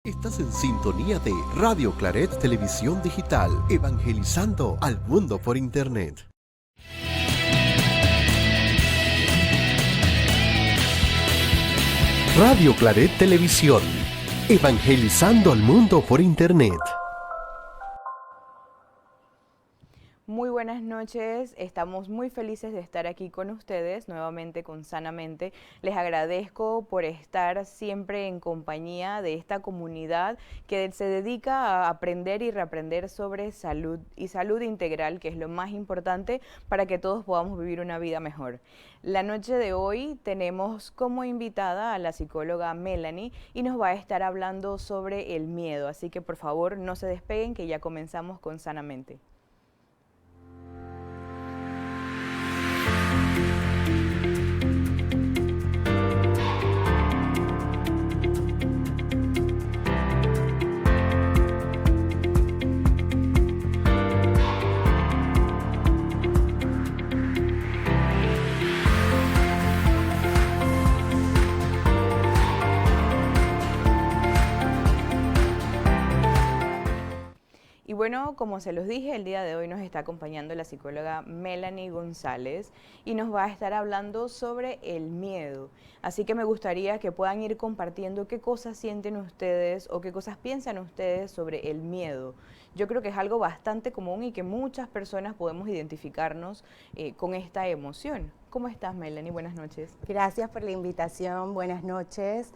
Estás en sintonía de Radio Claret Televisión Digital, evangelizando al mundo por Internet. Radio Claret Televisión, evangelizando al mundo por Internet. Muy buenas noches, estamos muy felices de estar aquí con ustedes, nuevamente con Sanamente. Les agradezco por estar siempre en compañía de esta comunidad que se dedica a aprender y reaprender sobre salud y salud integral, que es lo más importante para que todos podamos vivir una vida mejor. La noche de hoy tenemos como invitada a la psicóloga Melanie y nos va a estar hablando sobre el miedo, así que por favor no se despeguen que ya comenzamos con Sanamente. Y bueno, como se los dije, el día de hoy nos está acompañando la psicóloga Melanie González y nos va a estar hablando sobre el miedo. Así que me gustaría que puedan ir compartiendo qué cosas sienten ustedes o qué cosas piensan ustedes sobre el miedo. Yo creo que es algo bastante común y que muchas personas podemos identificarnos con esta emoción. ¿Cómo estás, Melanie? Buenas noches. Gracias por la invitación, buenas noches.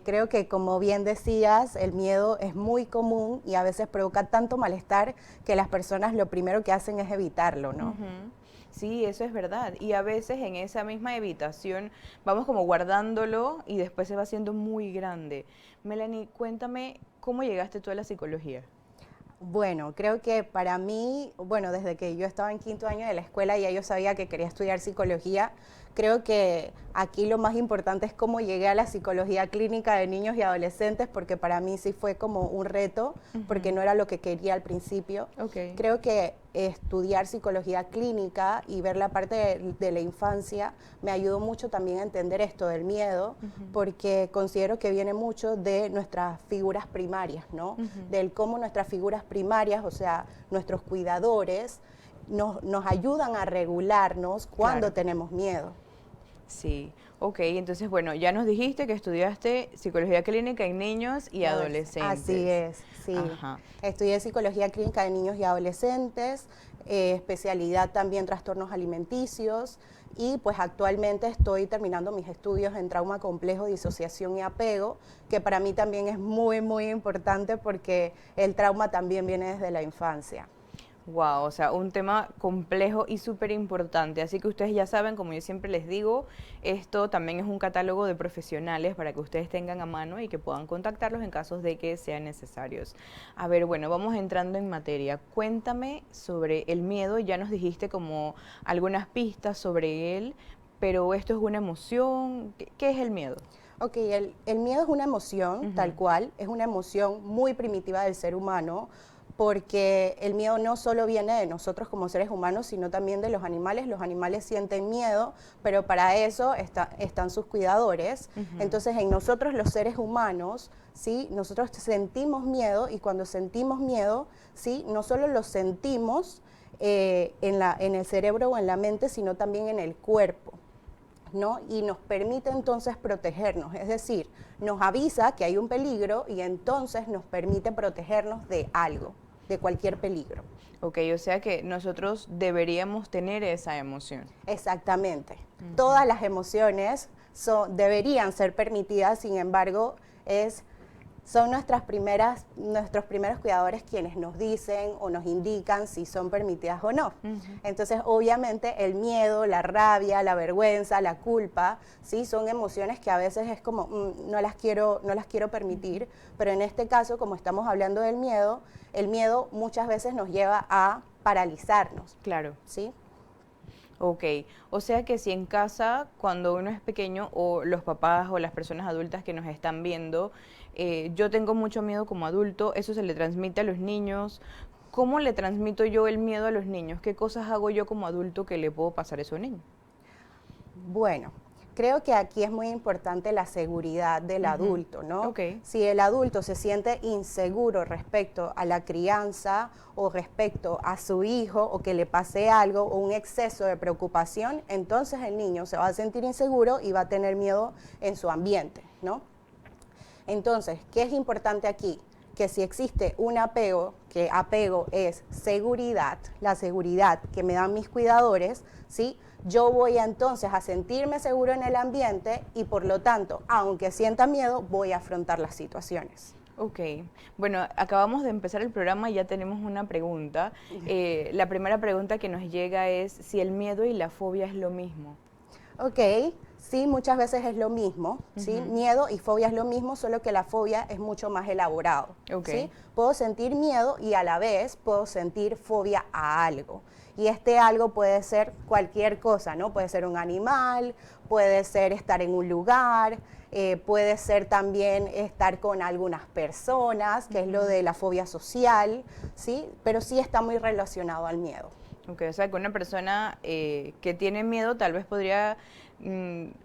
Creo que, como bien decías, el miedo es muy común y a veces provoca tanto malestar que las personas lo primero que hacen es evitarlo, ¿no? Uh-huh. Sí, eso es verdad. Y a veces en esa misma evitación vamos como guardándolo y después se va haciendo muy grande. Melanie, cuéntame, ¿cómo llegaste tú a la psicología? Bueno, creo que para mí, desde que yo estaba en quinto año de la escuela ya yo sabía que quería estudiar psicología. Creo que aquí lo más importante es cómo llegué a la psicología clínica de niños y adolescentes, porque para mí sí fue como un reto, porque no era lo que quería al principio. Okay. Creo que estudiar psicología clínica y ver la parte de la infancia me ayudó mucho también a entender esto del miedo, porque considero que viene mucho de nuestras figuras primarias, ¿no? Del cómo nuestras figuras primarias, o sea, nuestros cuidadores, nos ayudan a regularnos cuando tenemos miedo. Sí, ok, entonces bueno, ya nos dijiste que estudiaste psicología clínica en niños y adolescentes. Así es, sí. Ajá. Estudié psicología clínica de niños y adolescentes, especialidad también trastornos alimenticios y pues actualmente estoy terminando mis estudios en trauma complejo, disociación y apego, que para mí también es muy, muy importante porque el trauma también viene desde la infancia. Wow, o sea, un tema complejo y súper importante. Así que ustedes ya saben, como yo siempre les digo, esto también es un catálogo de profesionales para que ustedes tengan a mano y que puedan contactarlos en casos de que sean necesarios. A ver, bueno, vamos entrando en materia. Cuéntame sobre el miedo. Ya nos dijiste como algunas pistas sobre él, pero esto es una emoción. ¿Qué es el miedo? Ok, el miedo es una emoción, tal cual, es una emoción muy primitiva del ser humano, porque el miedo no solo viene de nosotros como seres humanos, sino también de los animales. Los animales sienten miedo, pero para eso están sus cuidadores. Entonces, en nosotros los seres humanos, ¿sí? Nosotros sentimos miedo, y cuando sentimos miedo, ¿sí? No solo lo sentimos en el cerebro o en la mente, sino también en el cuerpo, ¿no? Y nos permite entonces protegernos, es decir, nos avisa que hay un peligro y entonces nos permite protegernos de algo, de cualquier peligro. Ok, o sea que nosotros deberíamos tener esa emoción. Exactamente. Todas las emociones deberían ser permitidas, sin embargo, son nuestros primeros cuidadores quienes nos dicen o nos indican si son permitidas o no. Entonces, obviamente, el miedo, la rabia, la vergüenza, la culpa, ¿sí? Son emociones que a veces es como, no las quiero permitir, pero en este caso, como estamos hablando del miedo, el miedo muchas veces nos lleva a paralizarnos. Claro. ¿Sí? Ok, o sea que si en casa, cuando uno es pequeño, o los papás o las personas adultas que nos están viendo, yo tengo mucho miedo como adulto, eso se le transmite a los niños. ¿Cómo le transmito yo el miedo a los niños? ¿Qué cosas hago yo como adulto que le puedo pasar eso a un niño? Bueno, Creo que aquí es muy importante la seguridad del adulto, ¿no? Okay. Si el adulto se siente inseguro respecto a la crianza o respecto a su hijo o que le pase algo o un exceso de preocupación, entonces el niño se va a sentir inseguro y va a tener miedo en su ambiente, ¿no? Entonces, ¿qué es importante aquí? Que si existe un apego, que apego es seguridad, la seguridad que me dan mis cuidadores, ¿sí? Yo voy entonces a sentirme seguro en el ambiente y por lo tanto, aunque sienta miedo, voy a afrontar las situaciones. Ok, bueno, acabamos de empezar el programa y ya tenemos una pregunta. La primera pregunta que nos llega es si el miedo y la fobia es lo mismo. Ok, sí, muchas veces es lo mismo, ¿sí? Miedo y fobia es lo mismo, solo que la fobia es mucho más elaborado, ¿sí? Puedo sentir miedo y a la vez puedo sentir fobia a algo. Y este algo puede ser cualquier cosa, ¿no? Puede ser un animal, puede ser estar en un lugar, puede ser también estar con algunas personas, que es lo de la fobia social, ¿sí? Pero sí está muy relacionado al miedo. Ok, o sea, que una persona que tiene miedo tal vez podría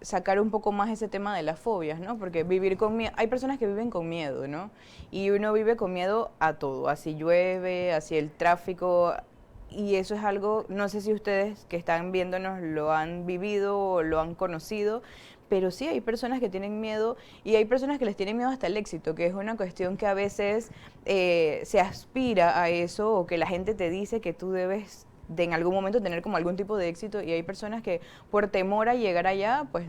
sacar un poco más ese tema de las fobias, ¿no? Porque vivir con miedo, hay personas que viven con miedo, ¿no? Y uno vive con miedo a todo, así llueve, así el tráfico, y eso es algo, no sé si ustedes que están viéndonos lo han vivido o lo han conocido, pero sí hay personas que tienen miedo y hay personas que les tienen miedo hasta el éxito, que es una cuestión que a veces se aspira a eso o que la gente te dice que tú debes de en algún momento tener como algún tipo de éxito y hay personas que por temor a llegar allá pues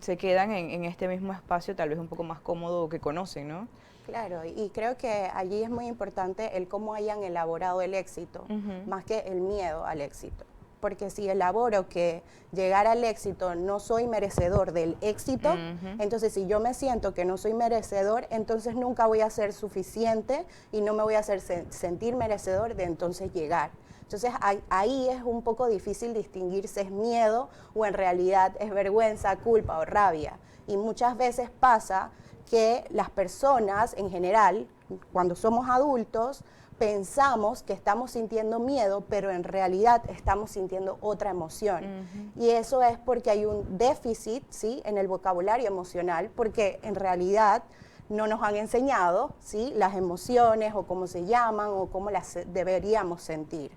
se quedan en este mismo espacio tal vez un poco más cómodo que conocen, ¿no? Claro, y creo que allí es muy importante el cómo hayan elaborado el éxito, más que el miedo al éxito. Porque si elaboro que llegar al éxito no soy merecedor del éxito, entonces si yo me siento que no soy merecedor, entonces nunca voy a ser suficiente y no me voy a hacer sentir merecedor de entonces llegar. Entonces ahí es un poco difícil distinguir si es miedo o en realidad es vergüenza, culpa o rabia. Y muchas veces pasa que las personas en general, cuando somos adultos, pensamos que estamos sintiendo miedo, pero en realidad estamos sintiendo otra emoción. Y eso es porque hay un déficit, ¿sí?, en el vocabulario emocional, porque en realidad no nos han enseñado, ¿sí?, las emociones o cómo se llaman o cómo las deberíamos sentir.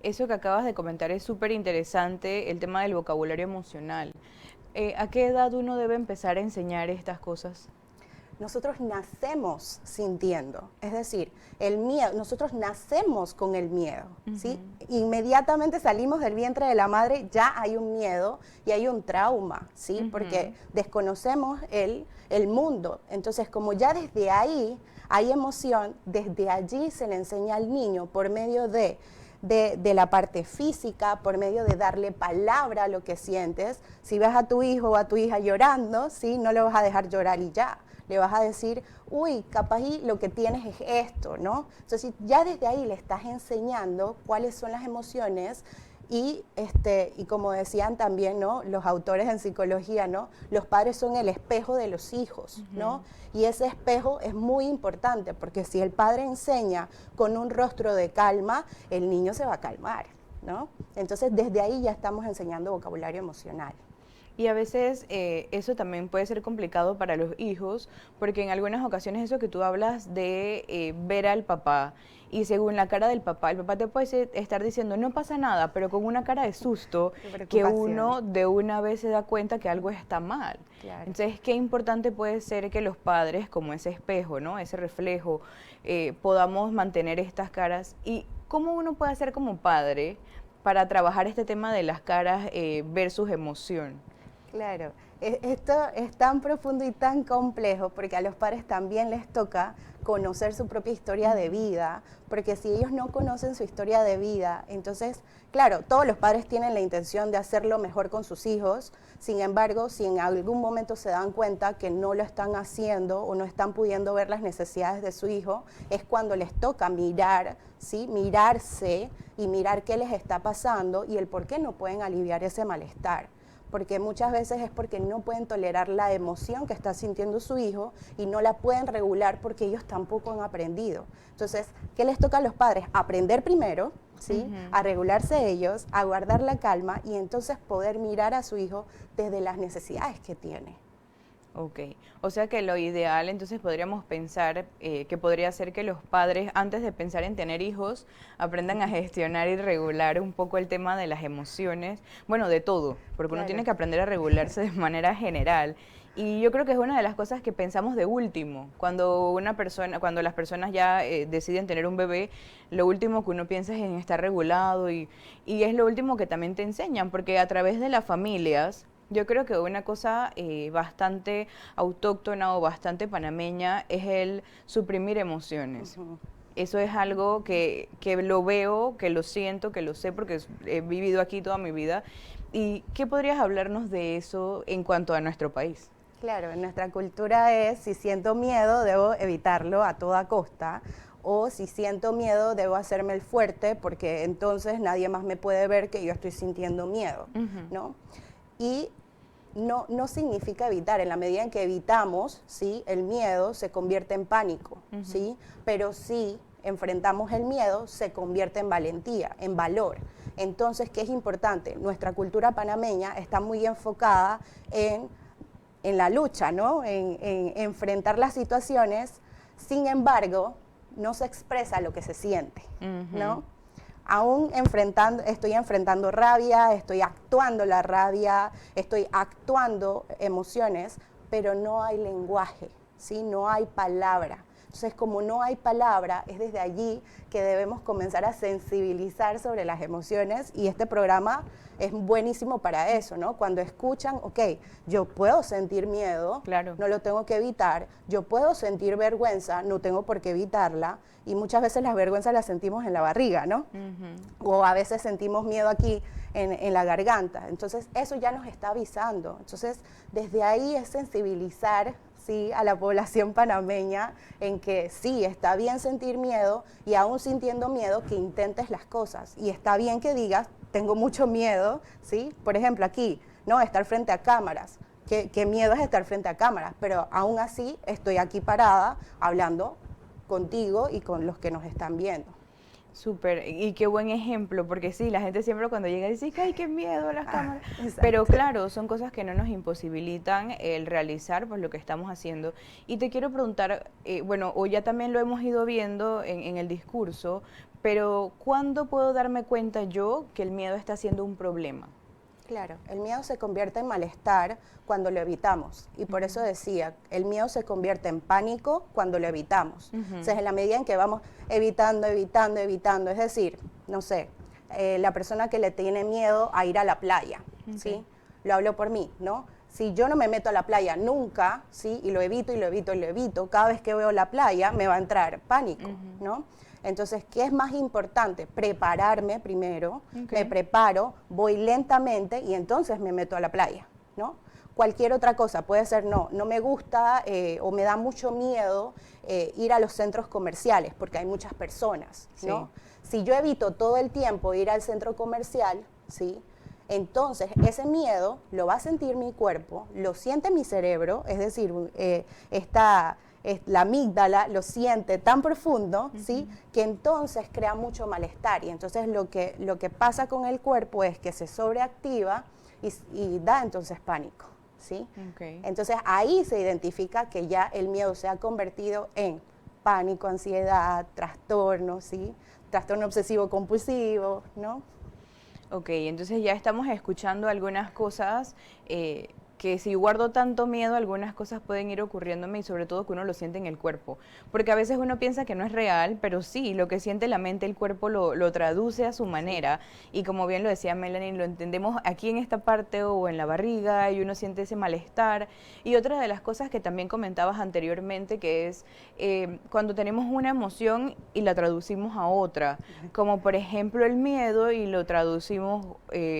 Eso que acabas de comentar es súper interesante, el tema del vocabulario emocional. ¿A qué edad uno debe empezar a enseñar estas cosas? Nosotros nacemos sintiendo, es decir, el miedo, nosotros nacemos con el miedo, ¿sí? Inmediatamente salimos del vientre de la madre, ya hay un miedo y hay un trauma, ¿sí? Porque desconocemos el mundo. Entonces, como ya desde ahí hay emoción, desde allí se le enseña al niño por medio de la parte física, por medio de darle palabra a lo que sientes. Si ves a tu hijo o a tu hija llorando, ¿sí?, no lo vas a dejar llorar y ya. Le vas a decir, uy, capaz y lo que tienes es esto, ¿no? Entonces, ya desde ahí le estás enseñando cuáles son las emociones y como decían también, ¿no?, los autores en psicología, ¿no?, los padres son el espejo de los hijos, ¿no? Y ese espejo es muy importante porque si el padre enseña con un rostro de calma, el niño se va a calmar, ¿no? Entonces, desde ahí ya estamos enseñando vocabulario emocional. Y a veces eso también puede ser complicado para los hijos, porque en algunas ocasiones eso que tú hablas de ver al papá, y según la cara del papá, el papá te puede estar diciendo, no pasa nada, pero con una cara de susto, que uno de una vez se da cuenta que algo está mal. Claro. Entonces, qué importante puede ser que los padres, como ese espejo, ¿no?, ese reflejo, podamos mantener estas caras. ¿Y cómo uno puede hacer como padre para trabajar este tema de las caras versus emoción? Claro, esto es tan profundo y tan complejo porque a los padres también les toca conocer su propia historia de vida, porque si ellos no conocen su historia de vida, entonces, claro, todos los padres tienen la intención de hacerlo mejor con sus hijos, sin embargo, si en algún momento se dan cuenta que no lo están haciendo o no están pudiendo ver las necesidades de su hijo, es cuando les toca mirar, ¿sí?, mirarse y mirar qué les está pasando y el por qué no pueden aliviar ese malestar. porque muchas veces es porque no pueden tolerar la emoción que está sintiendo su hijo y no la pueden regular porque ellos tampoco han aprendido. Entonces, ¿qué les toca a los padres? Aprender primero, ¿sí? A regularse ellos, a guardar la calma y entonces poder mirar a su hijo desde las necesidades que tiene. Ok, o sea que lo ideal entonces podríamos pensar que podría ser que los padres antes de pensar en tener hijos aprendan a gestionar y regular un poco el tema de las emociones, bueno, de todo, porque uno tiene que aprender a regularse de manera general. Y yo creo que es una de las cosas que pensamos de último, cuando las personas ya deciden tener un bebé, lo último que uno piensa es en estar regulado y es lo último que también te enseñan, porque a través de las familias yo creo que una cosa bastante autóctona o bastante panameña es el suprimir emociones. Eso es algo que lo veo, que lo siento, que lo sé porque he vivido aquí toda mi vida. ¿Y qué podrías hablarnos de eso en cuanto a nuestro país? Claro, en nuestra cultura es, si siento miedo, debo evitarlo a toda costa, o si siento miedo, debo hacerme el fuerte, porque entonces nadie más me puede ver que yo estoy sintiendo miedo, ¿no? Y no significa evitar, en la medida en que evitamos, ¿sí? El miedo se convierte en pánico, ¿sí? Pero si enfrentamos el miedo, se convierte en valentía, en valor. Entonces, ¿qué es importante? Nuestra cultura panameña está muy enfocada en la lucha, ¿no? En enfrentar las situaciones, sin embargo, no se expresa lo que se siente, ¿no? Aún estoy enfrentando rabia, estoy actuando la rabia, estoy actuando emociones, pero no hay lenguaje, ¿sí? No hay palabra. Entonces, como no hay palabra, es desde allí que debemos comenzar a sensibilizar sobre las emociones y este programa es buenísimo para eso, ¿no? Cuando escuchan, ok, yo puedo sentir miedo, claro, no lo tengo que evitar, yo puedo sentir vergüenza, no tengo por qué evitarla, y muchas veces las vergüenzas las sentimos en la barriga, ¿no? O a veces sentimos miedo aquí en la garganta, entonces eso ya nos está avisando. Entonces, desde ahí es sensibilizar, ¿sí?, a la población panameña en que sí, está bien sentir miedo y aún sintiendo miedo que intentes las cosas. Y está bien que digas, tengo mucho miedo, ¿sí? Por ejemplo, aquí, ¿no? Estar frente a cámaras. ¿Qué miedo es estar frente a cámaras? Pero aún así estoy aquí parada hablando contigo y con los que nos están viendo. Súper, y qué buen ejemplo, porque sí, la gente siempre cuando llega dice, ¡ay, qué miedo las cámaras! Exacto. Pero claro, son cosas que no nos imposibilitan el realizar pues lo que estamos haciendo. Y te quiero preguntar, bueno, o ya también lo hemos ido viendo en el discurso, pero ¿cuándo puedo darme cuenta yo que el miedo está siendo un problema? Claro, el miedo se convierte en malestar cuando lo evitamos. Y por eso decía, el miedo se convierte en pánico cuando lo evitamos. Entonces, en la medida en que vamos evitando, es decir, no sé, la persona que le tiene miedo a ir a la playa, ¿sí? Lo hablo por mí, ¿no? Si yo no me meto a la playa nunca, ¿sí? Y lo evito, cada vez que veo la playa me va a entrar pánico, ¿no? Entonces, ¿qué es más importante? Prepararme primero, me preparo, voy lentamente y entonces me meto a la playa, ¿no? Cualquier otra cosa, puede ser no me gusta o me da mucho miedo ir a los centros comerciales porque hay muchas personas, ¿no? Sí. Si yo evito todo el tiempo ir al centro comercial, ¿sí?, entonces ese miedo lo va a sentir mi cuerpo, lo siente mi cerebro, es decir, la amígdala lo siente tan profundo, ¿sí?, que entonces crea mucho malestar. Y entonces lo que pasa con el cuerpo es que se sobreactiva y da entonces pánico, ¿sí? Entonces ahí se identifica que ya el miedo se ha convertido en pánico, ansiedad, trastorno, ¿sí? Trastorno obsesivo compulsivo, ¿no? Ok, entonces ya estamos escuchando algunas cosas que si guardo tanto miedo, algunas cosas pueden ir ocurriéndome y sobre todo que uno lo siente en el cuerpo. Porque a veces uno piensa que no es real, pero sí, lo que siente la mente, el cuerpo lo traduce a su manera. Y como bien lo decía Melanie, lo entendemos aquí en esta parte o en la barriga y uno siente ese malestar. Y otra de las cosas que también comentabas anteriormente, que es cuando tenemos una emoción y la traducimos a otra, como por ejemplo el miedo y lo traducimos,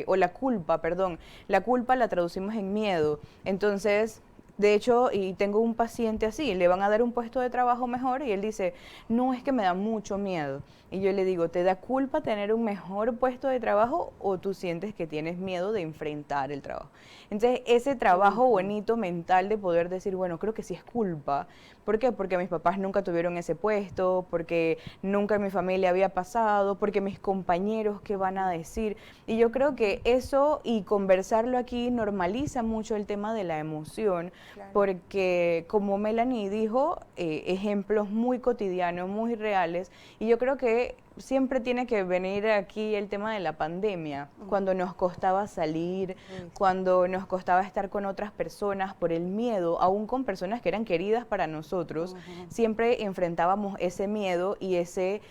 o la culpa, perdón, la culpa la traducimos en miedo. Entonces, De hecho, y tengo un paciente así, le van a dar un puesto de trabajo mejor y él dice, no, es que me da mucho miedo. Y yo le digo, ¿te da culpa tener un mejor puesto de trabajo o tú sientes que tienes miedo de enfrentar el trabajo? Entonces, ese trabajo bonito mental de poder decir, bueno, creo que sí es culpa. ¿Por qué? Porque mis papás nunca tuvieron ese puesto, porque nunca en mi familia había pasado, porque mis compañeros, ¿qué van a decir? Y yo creo que eso y conversarlo aquí normaliza mucho el tema de la emoción, Claro. porque como Melanie dijo, ejemplos muy cotidianos, muy reales, y yo creo que siempre tiene que venir aquí el tema de la pandemia, cuando nos costaba salir, cuando nos costaba estar con otras personas por el miedo, aún con personas que eran queridas para nosotros, siempre enfrentábamos ese miedo y ese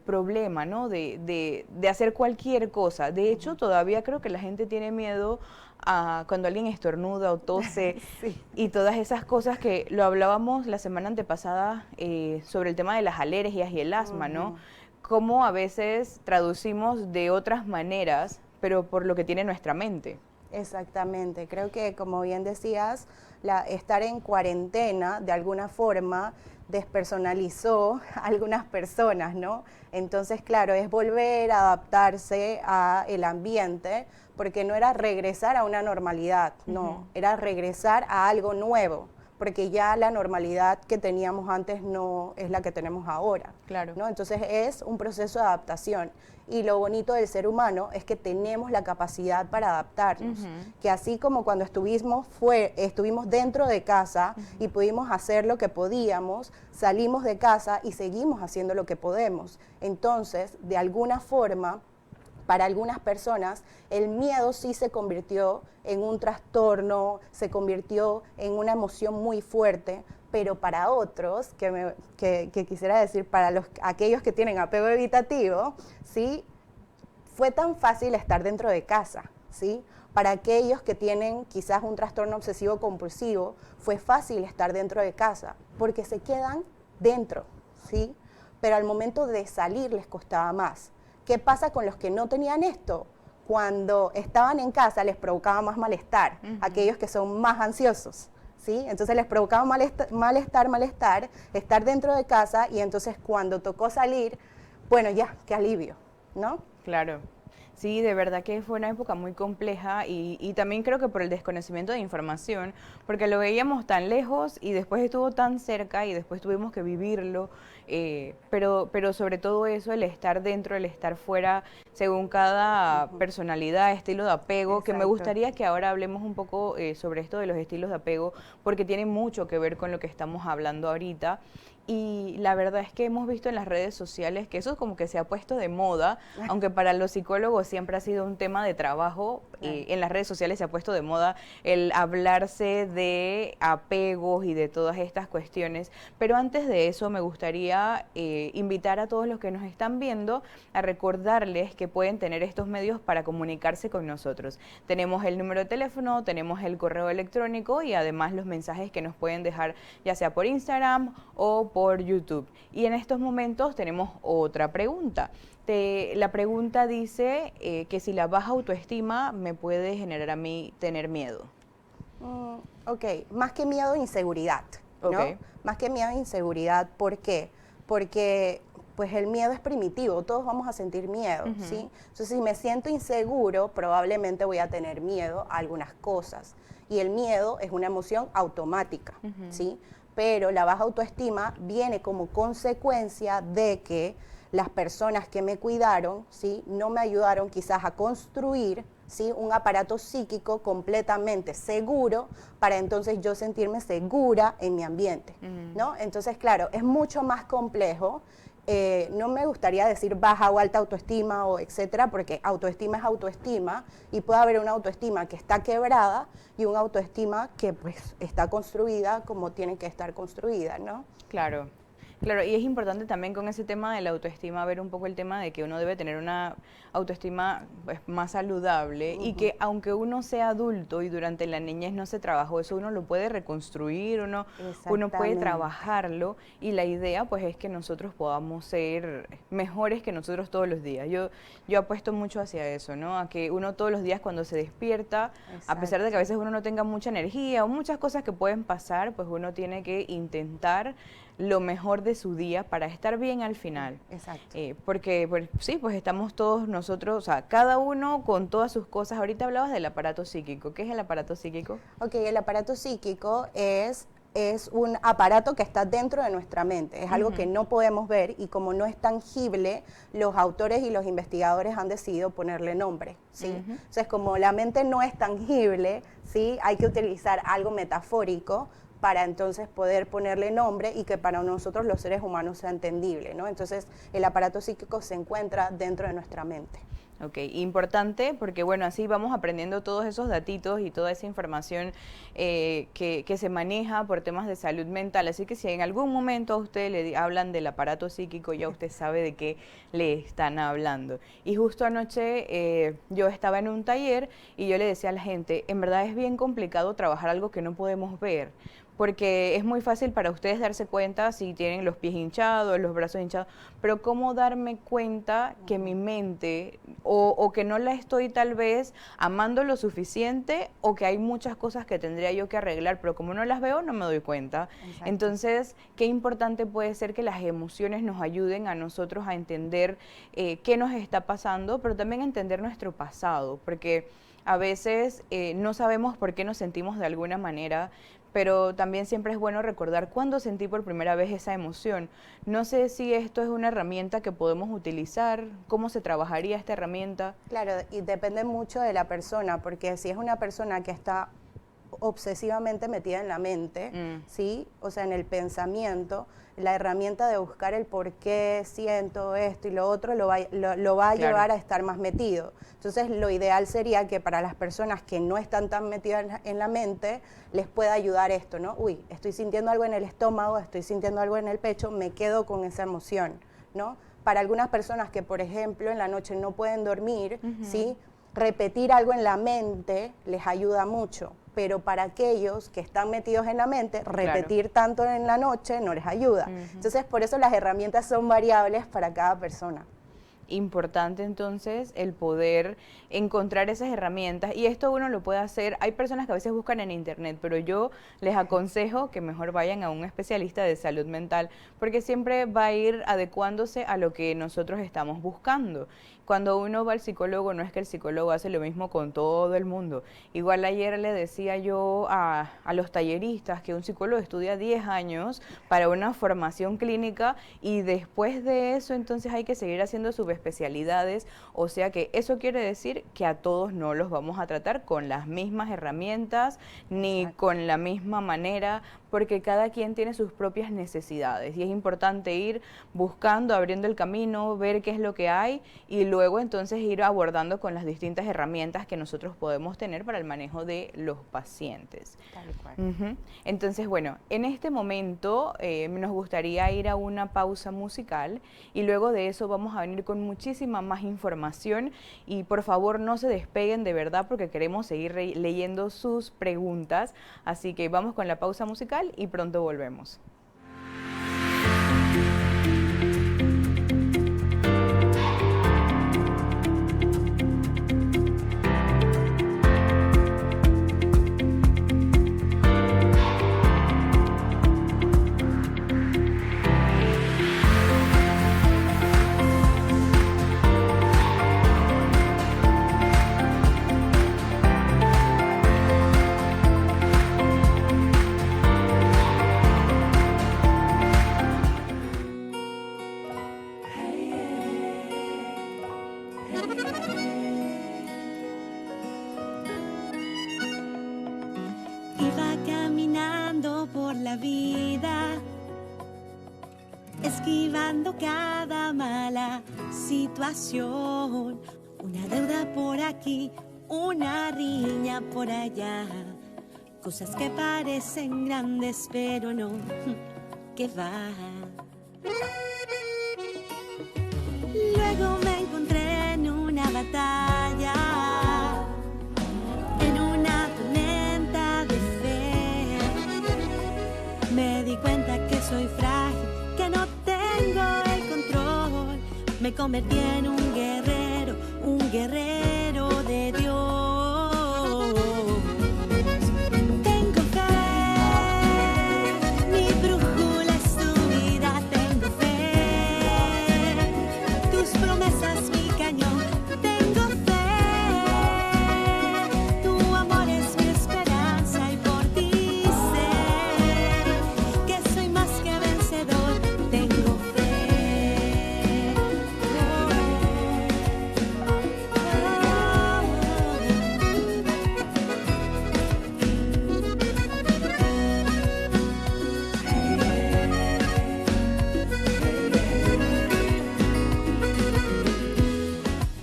problema, ¿no? De hacer cualquier cosa. De hecho, todavía creo que la gente tiene miedo a cuando alguien estornuda o tose Sí. y todas esas cosas que lo hablábamos la semana antepasada sobre el tema de las alergias y el asma, ¿no? Cómo a veces traducimos de otras maneras, pero por lo que tiene nuestra mente. Exactamente, creo que como bien decías, estar en cuarentena de alguna forma despersonalizó a algunas personas, ¿no? Entonces, claro, es volver a adaptarse al ambiente, porque no era regresar a una normalidad, no, era regresar a algo nuevo, porque ya la normalidad que teníamos antes no es la que tenemos ahora. Claro. ¿No? Entonces es un proceso de adaptación. Y lo bonito del ser humano es que tenemos la capacidad para adaptarnos. Que así como cuando estuvimos dentro de casa y pudimos hacer lo que podíamos, salimos de casa y seguimos haciendo lo que podemos. Entonces, de alguna forma, para algunas personas, el miedo sí se convirtió en un trastorno, se convirtió en una emoción muy fuerte, pero para otros, que quisiera decir, para aquellos que tienen apego evitativo, ¿sí? Fue tan fácil estar dentro de casa, ¿sí? Para aquellos que tienen quizás un trastorno obsesivo compulsivo, fue fácil estar dentro de casa, porque se quedan dentro, ¿sí? Pero al momento de salir les costaba más. ¿Qué pasa con los que no tenían esto? Cuando estaban en casa les provocaba más malestar, aquellos que son más ansiosos, ¿sí? Entonces les provocaba malestar, estar dentro de casa, y entonces cuando tocó salir, bueno, ya, qué alivio, ¿no? Claro. Sí, de verdad que fue una época muy compleja y también creo que por el desconocimiento de información, porque lo veíamos tan lejos y después estuvo tan cerca y después tuvimos que vivirlo, pero sobre todo eso, el estar dentro, el estar fuera, según cada personalidad, estilo de apego, que me Exacto. gustaría que ahora hablemos un poco sobre esto de los estilos de apego, porque tiene mucho que ver con lo que estamos hablando ahorita. Y la verdad es que hemos visto en las redes sociales que eso como que se ha puesto de moda, aunque para los psicólogos siempre ha sido un tema de trabajo, en las redes sociales se ha puesto de moda el hablarse de apegos y de todas estas cuestiones. Pero antes de eso me gustaría invitar a todos los que nos están viendo a recordarles que pueden tener estos medios para comunicarse con nosotros. Tenemos el número de teléfono, tenemos el correo electrónico y además los mensajes que nos pueden dejar ya sea por Instagram o por YouTube. Y en estos momentos tenemos otra pregunta. La pregunta dice que si la baja autoestima me puede generar a mí tener miedo. Ok, más que miedo, inseguridad, ¿no? Ok. Más que miedo, inseguridad, ¿por qué? Porque pues el miedo es primitivo, todos vamos a sentir miedo, ¿sí? Entonces, si me siento inseguro, probablemente voy a tener miedo a algunas cosas. Y el miedo es una emoción automática, ¿sí? Pero la baja autoestima viene como consecuencia de que las personas que me cuidaron, ¿sí? No me ayudaron quizás a construir, ¿sí? Un aparato psíquico completamente seguro para entonces yo sentirme segura en mi ambiente, ¿no? Entonces, claro, es mucho más complejo. No me gustaría decir baja o alta autoestima o etcétera, porque autoestima es autoestima y puede haber una autoestima que está quebrada y una autoestima que pues está construida como tiene que estar construida, ¿no? Claro. Claro, y es importante también con ese tema de la autoestima ver un poco el tema de que uno debe tener una autoestima pues, más saludable y que aunque uno sea adulto y durante la niñez no se trabajó eso, uno lo puede reconstruir, uno puede Exactamente. trabajarlo y la idea pues es que nosotros podamos ser mejores que nosotros todos los días. Yo apuesto mucho hacia eso, ¿no? A que uno todos los días cuando se despierta, a pesar de que a Exacto. veces uno no tenga mucha energía o muchas cosas que pueden pasar, pues uno tiene que intentar lo mejor de su día para estar bien al final. Exacto. Porque pues, sí, pues estamos todos nosotros, o sea, cada uno con todas sus cosas. Ahorita hablabas del aparato psíquico. ¿Qué es el aparato psíquico? Ok, el aparato psíquico es un aparato que está dentro de nuestra mente, es algo que Ujú. no podemos ver y como no es tangible, los autores y los investigadores han decidido ponerle nombre, ¿sí? Ujú. Entonces, como la mente no es tangible, ¿sí? Hay que utilizar algo metafórico para entonces poder ponerle nombre y que para nosotros los seres humanos sea entendible, ¿no? Entonces, el aparato psíquico se encuentra dentro de nuestra mente. Ok, importante porque bueno, así vamos aprendiendo todos esos datitos y toda esa información que se maneja por temas de salud mental. Así que si en algún momento a usted hablan del aparato psíquico, ya usted sabe de qué le están hablando. Y justo anoche yo estaba en un taller y yo le decía a la gente, en verdad es bien complicado trabajar algo que no podemos ver. Porque es muy fácil para ustedes darse cuenta si tienen los pies hinchados, los brazos hinchados, pero ¿cómo darme cuenta que mi mente o que no la estoy tal vez amando lo suficiente o que hay muchas cosas que tendría yo que arreglar, pero como no las veo no me doy cuenta? Exacto. Entonces, qué importante puede ser que las emociones nos ayuden a nosotros a entender qué nos está pasando, pero también a entender nuestro pasado, porque a veces no sabemos por qué nos sentimos de alguna manera, pero también siempre es bueno recordar cuándo sentí por primera vez esa emoción. No sé si esto es una herramienta que podemos utilizar, cómo se trabajaría esta herramienta. Claro, y depende mucho de la persona, porque si es una persona que está obsesivamente metida en la mente, Mm, ¿sí? O sea, en el pensamiento, la herramienta de buscar el por qué siento esto y lo otro lo va a claro. llevar a estar más metido. Entonces, lo ideal sería que para las personas que no están tan metidas en la mente, les pueda ayudar esto, ¿no? Uy, estoy sintiendo algo en el estómago, estoy sintiendo algo en el pecho, me quedo con esa emoción, ¿no? Para algunas personas que, por ejemplo, en la noche no pueden dormir, Ujú, ¿sí? Repetir algo en la mente les ayuda mucho, pero para aquellos que están metidos en la mente, claro. repetir tanto en la noche no les ayuda. Ujú. Entonces, por eso las herramientas son variables para cada persona. Importante entonces el poder encontrar esas herramientas y esto uno lo puede hacer, hay personas que a veces buscan en internet, pero yo les aconsejo que mejor vayan a un especialista de salud mental porque siempre va a ir adecuándose a lo que nosotros estamos buscando. Cuando uno va al psicólogo, no es que el psicólogo hace lo mismo con todo el mundo. Igual ayer le decía yo a los talleristas que un psicólogo estudia 10 años para una formación clínica y después de eso entonces hay que seguir haciendo subespecialidades, o sea que eso quiere decir que a todos no los vamos a tratar con las mismas herramientas ni Exacto. con la misma manera, porque cada quien tiene sus propias necesidades y es importante ir buscando, abriendo el camino, ver qué es lo que hay y luego entonces ir abordando con las distintas herramientas que nosotros podemos tener para el manejo de los pacientes. Tal cual. Ujú. Entonces, bueno, en este momento nos gustaría ir a una pausa musical y luego de eso vamos a venir con muchísima más información y por favor no se despeguen de verdad porque queremos seguir leyendo sus preguntas. Así que vamos con la pausa musical y pronto volvemos. Iba caminando por la vida, esquivando cada mala situación. Una deuda por aquí, una riña por allá. Cosas que parecen grandes, pero no, que va. Luego me encontré en una batalla, en una tormenta de fe. Me di cuenta que soy frágil, que no tengo el control. Me convertí en un guerrero de Dios. Tengo fe, mi brújula es tu vida. Tengo fe, tus promesas mi cañón. Tengo fe, tu amor es mi esperanza y por ti sé que soy más que vencedor. Tengo fe.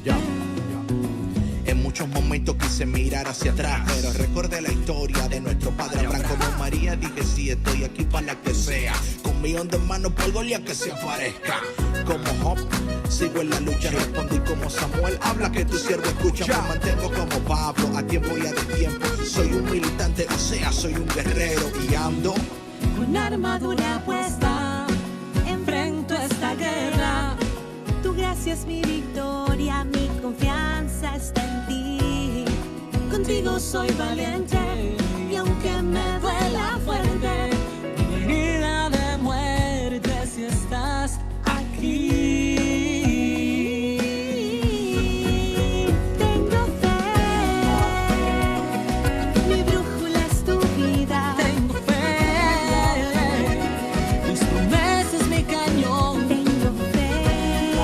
Ya. En muchos momentos quise mirar hacia atrás, pero recordé la historia de nuestro padre Abraham. Como María dije, sí, estoy aquí para la que sea, con millón de manos por Goliat que se aparezca. Como Job, sigo en la lucha, respondí como Samuel, habla que tu siervo escucha. Me mantengo como Pablo, a tiempo y a destiempo. Soy un militante, o sea, soy un guerrero y ando Con armadura puesta, enfrento esta guerra. Tu gracia es mi victoria, mi confianza está en ti. Contigo soy valiente y aunque me duela fuerte, mi herida de muerte si estás aquí. Tengo fe, mi brújula es tu vida. Tengo fe, tus promesas mi cañón. Tengo fe,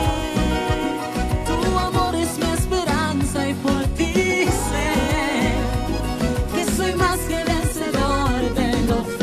tu amor es mi esperanza y por ti sé que soy más que vencedor. Tengo fe.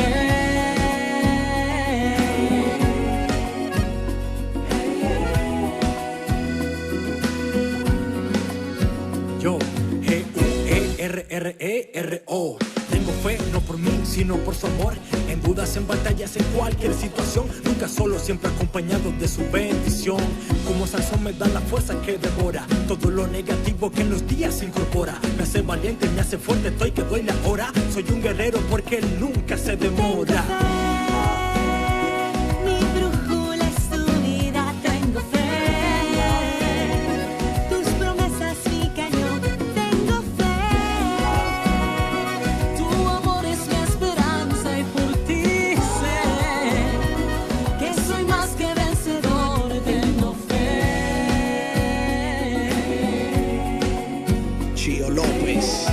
Yo, G-U-E-R-R-E-R-O. Tengo fe, no por mí, sino por su amor. En dudas, en batallas, en cualquier situación. Nunca solo, siempre acompañado de su bendición. Como Sansón me da la fuerza que devora todo lo negativo que en los días se incorpora. Me hace valiente, me hace fuerte, estoy que doy la hora. Soy un guerrero porque él nunca se demora. Mi brújula es tu vida. Tengo fe, tus promesas mi cañón. Tengo fe, tu amor es mi esperanza y por ti sé que soy más que vencedor. Tengo fe. Chio López,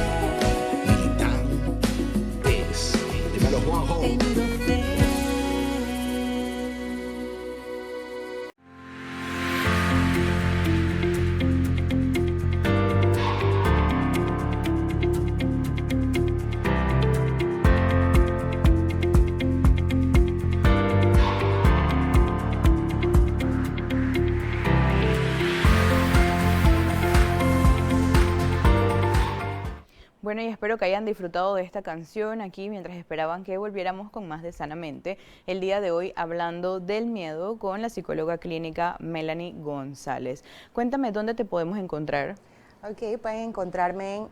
militantes. Dímelo, Juanjo. Tengo fe. Bueno, y espero que hayan disfrutado de esta canción aquí mientras esperaban que volviéramos con más de Sanamente. El día de hoy hablando del miedo con la psicóloga clínica Melanie González. Cuéntame dónde te podemos encontrar. Ok, pueden encontrarme en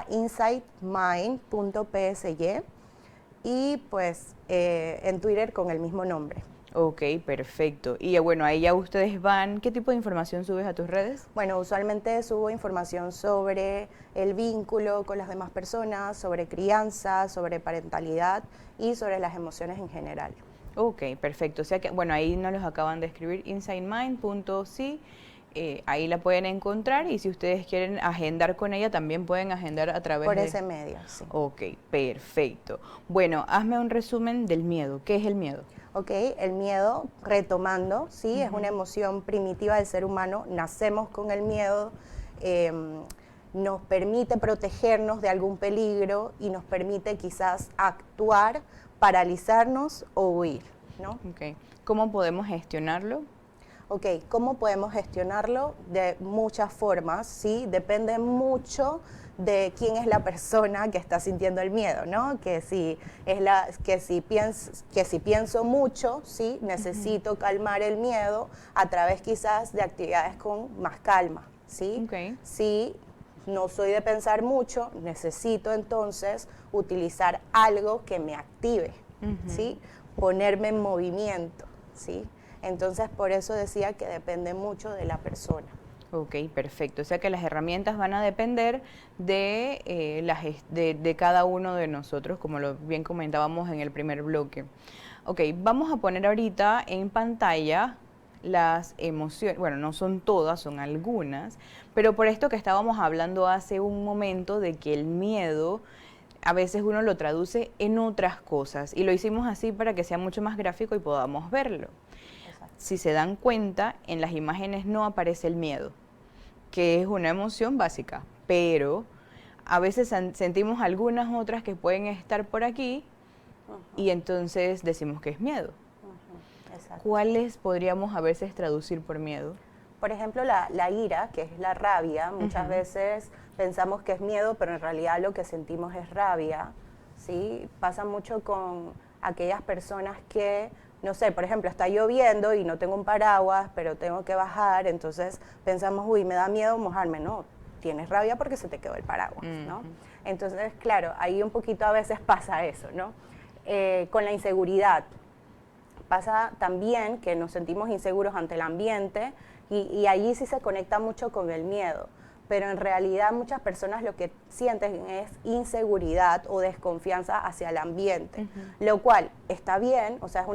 @insightmind.psy y pues en Twitter con el mismo nombre. Ok, perfecto. Y bueno, ahí ya ustedes van. ¿Qué tipo de información subes a tus redes? Bueno, usualmente subo información sobre el vínculo con las demás personas, sobre crianza, sobre parentalidad y sobre las emociones en general. Ok, perfecto. O sea que, bueno, ahí nos los acaban de escribir, insightmind.si. Ahí la pueden encontrar y si ustedes quieren agendar con ella, también pueden agendar a través Por de... ese medio, sí. Ok, perfecto. Bueno, hazme un resumen del miedo. ¿Qué es el miedo? Ok, el miedo, retomando, sí, es una emoción primitiva del ser humano, nacemos con el miedo, nos permite protegernos de algún peligro y nos permite quizás actuar, paralizarnos o huir, ¿no? Ok. ¿Cómo podemos gestionarlo? Ok, ¿cómo podemos gestionarlo? De muchas formas, ¿sí? Depende mucho de quién es la persona que está sintiendo el miedo, ¿no? Que si pienso mucho, ¿sí? Necesito calmar el miedo a través quizás de actividades con más calma, ¿sí? Okay. Si no soy de pensar mucho, necesito entonces utilizar algo que me active, ¿sí? Ponerme en movimiento, ¿sí? Entonces, por eso decía que depende mucho de la persona. Ok, perfecto. O sea que las herramientas van a depender de cada uno de nosotros, como lo bien comentábamos en el primer bloque. Ok, vamos a poner ahorita en pantalla las emociones, bueno, no son todas, son algunas, pero por esto que estábamos hablando hace un momento de que el miedo a veces uno lo traduce en otras cosas y lo hicimos así para que sea mucho más gráfico y podamos verlo. Si se dan cuenta, en las imágenes no aparece el miedo, que es una emoción básica, pero a veces sentimos algunas otras que pueden estar por aquí y entonces decimos que es miedo. ¿Cuáles podríamos a veces traducir por miedo? Por ejemplo, la ira, que es la rabia, muchas veces pensamos que es miedo, pero en realidad lo que sentimos es rabia, ¿sí? Pasa mucho con aquellas personas que, no sé, por ejemplo, está lloviendo y no tengo un paraguas, pero tengo que bajar, entonces pensamos, uy, me da miedo mojarme. No, tienes rabia porque se te quedó el paraguas, ¿no? Entonces, claro, ahí un poquito a veces pasa eso, ¿no? Con la inseguridad. Pasa también que nos sentimos inseguros ante el ambiente y allí sí se conecta mucho con el miedo. Pero en realidad muchas personas lo que sienten es inseguridad o desconfianza hacia el ambiente, lo cual está bien, o sea,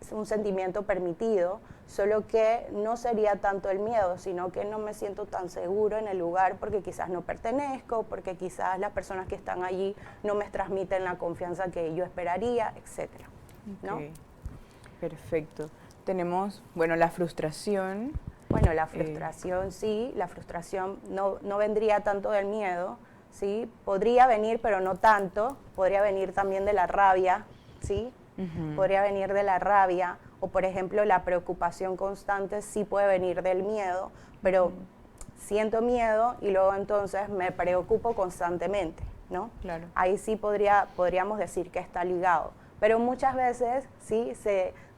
es un sentimiento permitido, solo que no sería tanto el miedo, sino que no me siento tan seguro en el lugar porque quizás no pertenezco, porque quizás las personas que están allí no me transmiten la confianza que yo esperaría, etcétera, ¿no? Okay. Perfecto. Tenemos, bueno, la frustración. Bueno, la frustración sí, la frustración no vendría tanto del miedo, ¿sí? Podría venir, pero no tanto, podría venir también de la rabia, ¿sí? Podría venir de la rabia, o por ejemplo la preocupación constante sí puede venir del miedo, pero siento miedo y luego entonces me preocupo constantemente, ¿no? Claro. Ahí sí podríamos decir que está ligado, pero muchas veces sí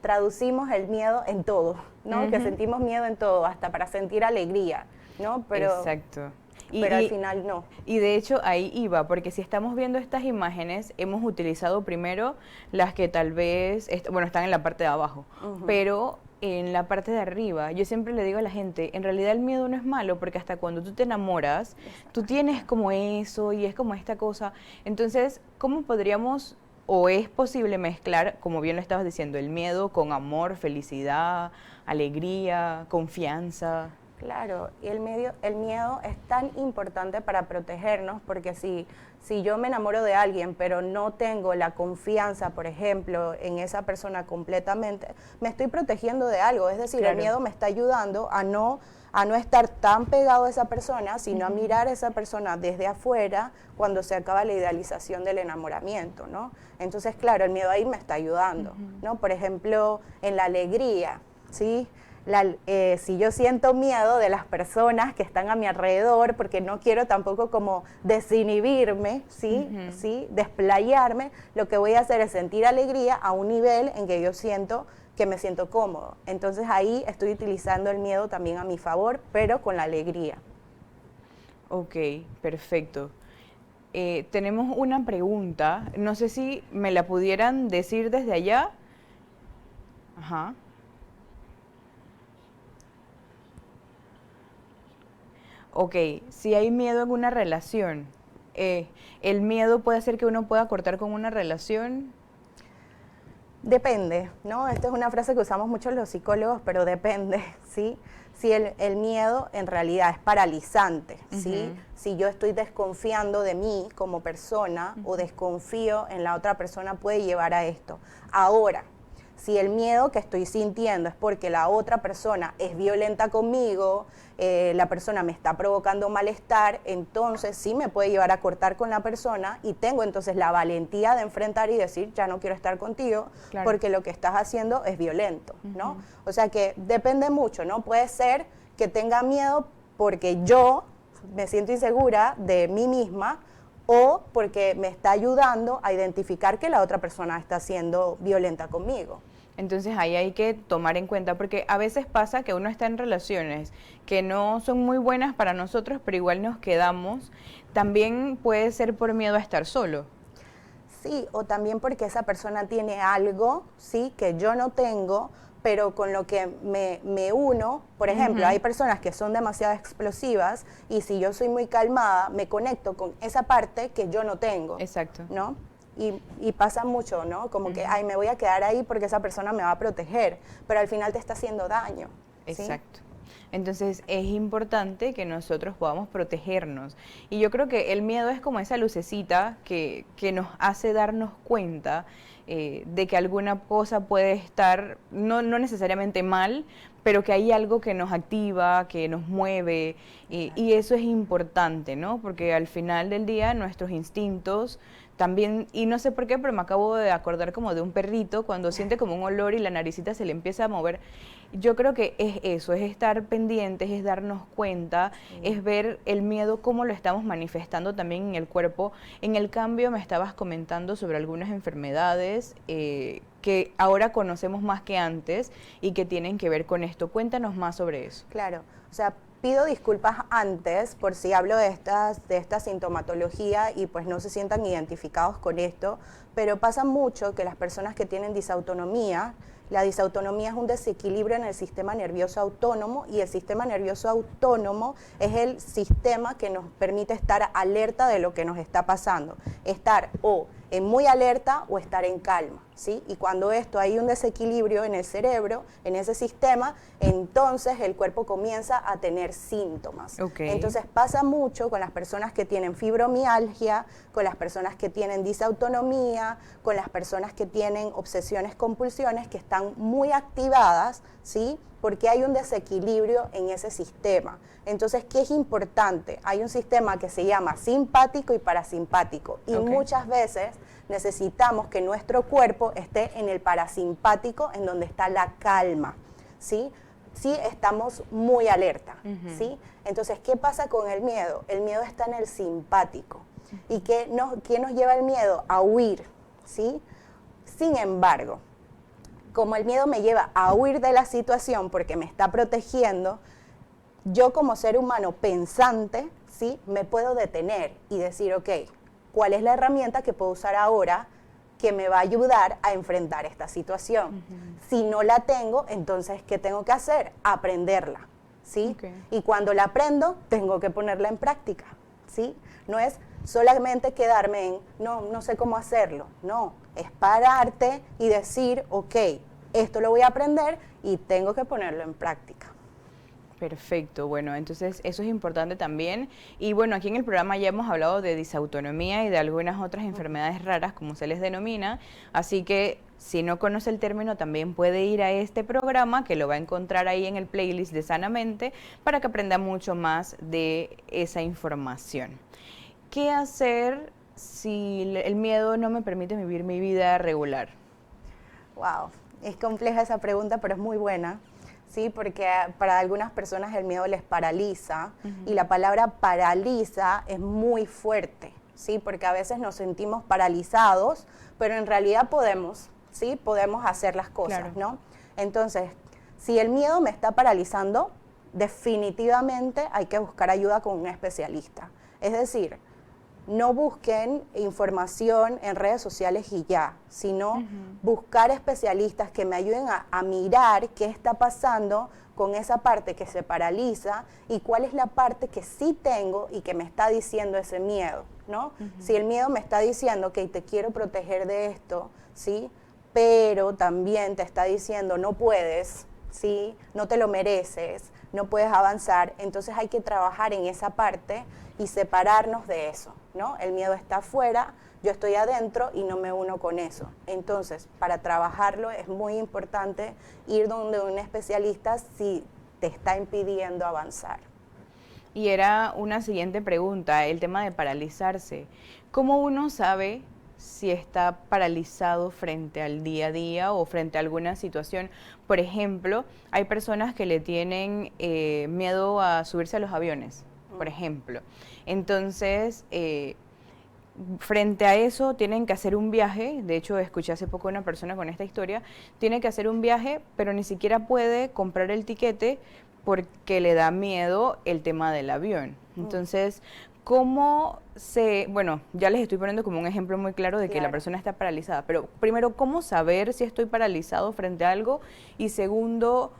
traducimos el miedo en todo, ¿no? Que sentimos miedo en todo, hasta para sentir alegría, ¿no? Pero, exacto. Pero al final no. Y de hecho ahí iba, porque si estamos viendo estas imágenes, hemos utilizado primero las que tal vez, bueno, están en la parte de abajo, pero en la parte de arriba, yo siempre le digo a la gente, en realidad el miedo no es malo, porque hasta cuando tú te enamoras, tú tienes como eso y es como esta cosa. Entonces, ¿cómo podríamos o es posible mezclar, como bien lo estabas diciendo, el miedo con amor, felicidad, alegría, confianza? Claro, y el miedo es tan importante para protegernos porque si yo me enamoro de alguien pero no tengo la confianza, por ejemplo, en esa persona completamente, me estoy protegiendo de algo. Es decir, claro, el miedo me está ayudando a no estar tan pegado a esa persona, sino a mirar a esa persona desde afuera cuando se acaba la idealización del enamoramiento, ¿no? Entonces, claro, el miedo ahí me está ayudando, ¿no? Por ejemplo, en la alegría, ¿sí? Si yo siento miedo de las personas que están a mi alrededor, porque no quiero tampoco como desinhibirme, ¿sí? ¿Sí? Desplayarme, lo que voy a hacer es sentir alegría a un nivel en que yo siento que me siento cómodo. Entonces ahí estoy utilizando el miedo también a mi favor, pero con la alegría. Ok, perfecto. Tenemos una pregunta, no sé si me la pudieran decir desde allá. Ajá. Ok, si hay miedo en una relación, ¿el miedo puede hacer que uno pueda cortar con una relación? Depende, ¿no? Esta es una frase que usamos mucho los psicólogos, pero depende, ¿sí? Si el miedo en realidad es paralizante, ¿sí? Si yo estoy desconfiando de mí como persona o desconfío en la otra persona, puede llevar a esto. Ahora, Si el miedo que estoy sintiendo es porque la otra persona es violenta conmigo, la persona me está provocando malestar, entonces sí me puede llevar a cortar con la persona y tengo entonces la valentía de enfrentar y decir, ya no quiero estar contigo, claro, porque lo que estás haciendo es violento, ¿no? O sea que depende mucho, ¿no? Puede ser que tenga miedo porque yo me siento insegura de mí misma, o porque me está ayudando a identificar que la otra persona está siendo violenta conmigo. Entonces ahí hay que tomar en cuenta, porque a veces pasa que uno está en relaciones que no son muy buenas para nosotros, pero igual nos quedamos. También puede ser por miedo a estar solo. Sí, o también porque esa persona tiene algo, sí, que yo no tengo, pero con lo que me uno. Por ejemplo, hay personas que son demasiado explosivas y si yo soy muy calmada, me conecto con esa parte que yo no tengo. Exacto. ¿No? Y pasa mucho, ¿no? Como que, ay, me voy a quedar ahí porque esa persona me va a proteger, pero al final te está haciendo daño. ¿sí? Exacto. Entonces es importante que nosotros podamos protegernos. Y yo creo que el miedo es como esa lucecita que nos hace darnos cuenta de que alguna cosa puede estar, no necesariamente mal, pero que hay algo que nos activa, que nos mueve, y eso es importante, ¿no? Porque al final del día nuestros instintos también, y no sé por qué, pero me acabo de acordar como de un perrito cuando siente como un olor y la naricita se le empieza a mover. Yo creo que es eso, es estar pendientes, es darnos cuenta, es ver el miedo, cómo lo estamos manifestando también en el cuerpo. En el cambio me estabas comentando sobre algunas enfermedades que ahora conocemos más que antes y que tienen que ver con esto. Cuéntanos más sobre eso. Claro, o sea, pido disculpas antes por si hablo de esta sintomatología y pues no se sientan identificados con esto, pero pasa mucho que las personas que tienen disautonomía, la disautonomía es un desequilibrio en el sistema nervioso autónomo y el sistema nervioso autónomo es el sistema que nos permite estar alerta de lo que nos está pasando, estar o en muy alerta o estar en calma, ¿sí? Y cuando hay un desequilibrio en el cerebro, en ese sistema, entonces el cuerpo comienza a tener síntomas. Okay. Entonces pasa mucho con las personas que tienen fibromialgia, con las personas que tienen disautonomía, con las personas que tienen obsesiones compulsiones que están muy activadas, ¿sí? Porque hay un desequilibrio en ese sistema. Entonces, ¿qué es importante? Hay un sistema que se llama simpático y parasimpático. Y muchas veces necesitamos que nuestro cuerpo esté en el parasimpático, en donde está la calma, ¿sí? Sí, estamos muy alerta, ¿sí? Entonces, ¿qué pasa con el miedo? El miedo está en el simpático. ¿Y qué nos lleva el miedo? A huir, ¿sí? Sin embargo, como el miedo me lleva a huir de la situación porque me está protegiendo, yo como ser humano pensante, ¿sí? Me puedo detener y decir, ok, ¿cuál es la herramienta que puedo usar ahora que me va a ayudar a enfrentar esta situación? Si no la tengo, entonces, ¿qué tengo que hacer? Aprenderla, ¿sí? Y cuando la aprendo, tengo que ponerla en práctica, ¿sí? No es solamente quedarme en, no sé cómo hacerlo, no, es pararte y decir, ok, esto lo voy a aprender y tengo que ponerlo en práctica. Perfecto, bueno, entonces eso es importante también. Y bueno, aquí en el programa ya hemos hablado de disautonomía y de algunas otras enfermedades raras, como se les denomina, así que si no conoce el término también puede ir a este programa, que lo va a encontrar ahí en el playlist de Sanamente, para que aprenda mucho más de esa información. ¿Qué hacer si el miedo no me permite vivir mi vida regular? Wow, es compleja esa pregunta, pero es muy buena. Sí, porque para algunas personas el miedo les paraliza y la palabra paraliza es muy fuerte, ¿sí? Porque a veces nos sentimos paralizados, pero en realidad podemos, ¿sí? Podemos hacer las cosas, claro, ¿no? Entonces, si el miedo me está paralizando, definitivamente hay que buscar ayuda con un especialista. Es decir, no busquen información en redes sociales y ya, sino buscar especialistas que me ayuden a mirar qué está pasando con esa parte que se paraliza y cuál es la parte que sí tengo y que me está diciendo ese miedo, ¿no? Si el miedo me está diciendo que te quiero proteger de esto, ¿sí? Pero también te está diciendo no puedes, ¿sí? No te lo mereces, no puedes avanzar, entonces hay que trabajar en esa parte y separarnos de eso, ¿no? El miedo está afuera, yo estoy adentro y no me uno con eso. Entonces, para trabajarlo es muy importante ir donde un especialista si te está impidiendo avanzar. Y era una siguiente pregunta, el tema de paralizarse. ¿Cómo uno sabe si está paralizado frente al día a día o frente a alguna situación? Por ejemplo, hay personas que le tienen miedo a subirse a los aviones, por ejemplo. Entonces, frente a eso tienen que hacer un viaje. De hecho, escuché hace poco a una persona con esta historia, tiene que hacer un viaje, pero ni siquiera puede comprar el tiquete porque le da miedo el tema del avión. Entonces, ¿cómo bueno, ya les estoy poniendo como un ejemplo muy claro de que la persona está paralizada, pero primero, ¿cómo saber si estoy paralizado frente a algo? Y segundo,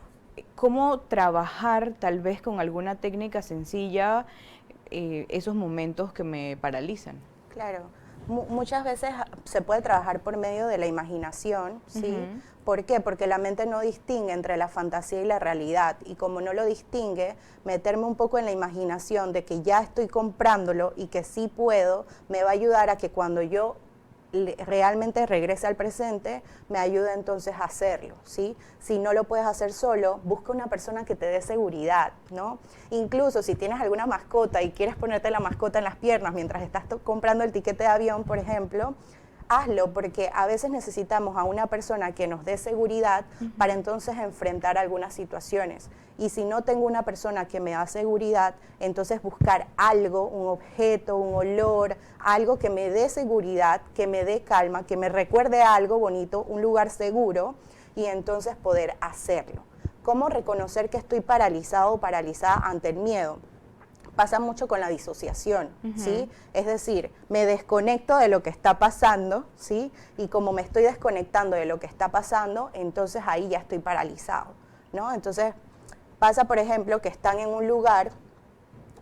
¿cómo trabajar tal vez con alguna técnica sencilla esos momentos que me paralizan? Claro, muchas veces se puede trabajar por medio de la imaginación, ¿sí? ¿Por qué? Porque la mente no distingue entre la fantasía y la realidad, y como no lo distingue, meterme un poco en la imaginación de que ya estoy comprándolo y que sí puedo, me va a ayudar a que cuando yo realmente regrese al presente, me ayuda entonces a hacerlo, ¿sí? Si no lo puedes hacer solo, busca una persona que te dé seguridad, ¿no? Incluso si tienes alguna mascota y quieres ponerte la mascota en las piernas mientras estás comprando el tiquete de avión, por ejemplo, hazlo, porque a veces necesitamos a una persona que nos dé seguridad para entonces enfrentar algunas situaciones. Y si no tengo una persona que me da seguridad, entonces buscar algo, un objeto, un olor, algo que me dé seguridad, que me dé calma, que me recuerde algo bonito, un lugar seguro, y entonces poder hacerlo. ¿Cómo reconocer que estoy paralizado o paralizada ante el miedo? Pasa mucho con la disociación, ¿sí? Es decir, me desconecto de lo que está pasando, ¿sí? Y como me estoy desconectando de lo que está pasando, entonces ahí ya estoy paralizado, ¿no? Entonces, pasa, por ejemplo, que están en un lugar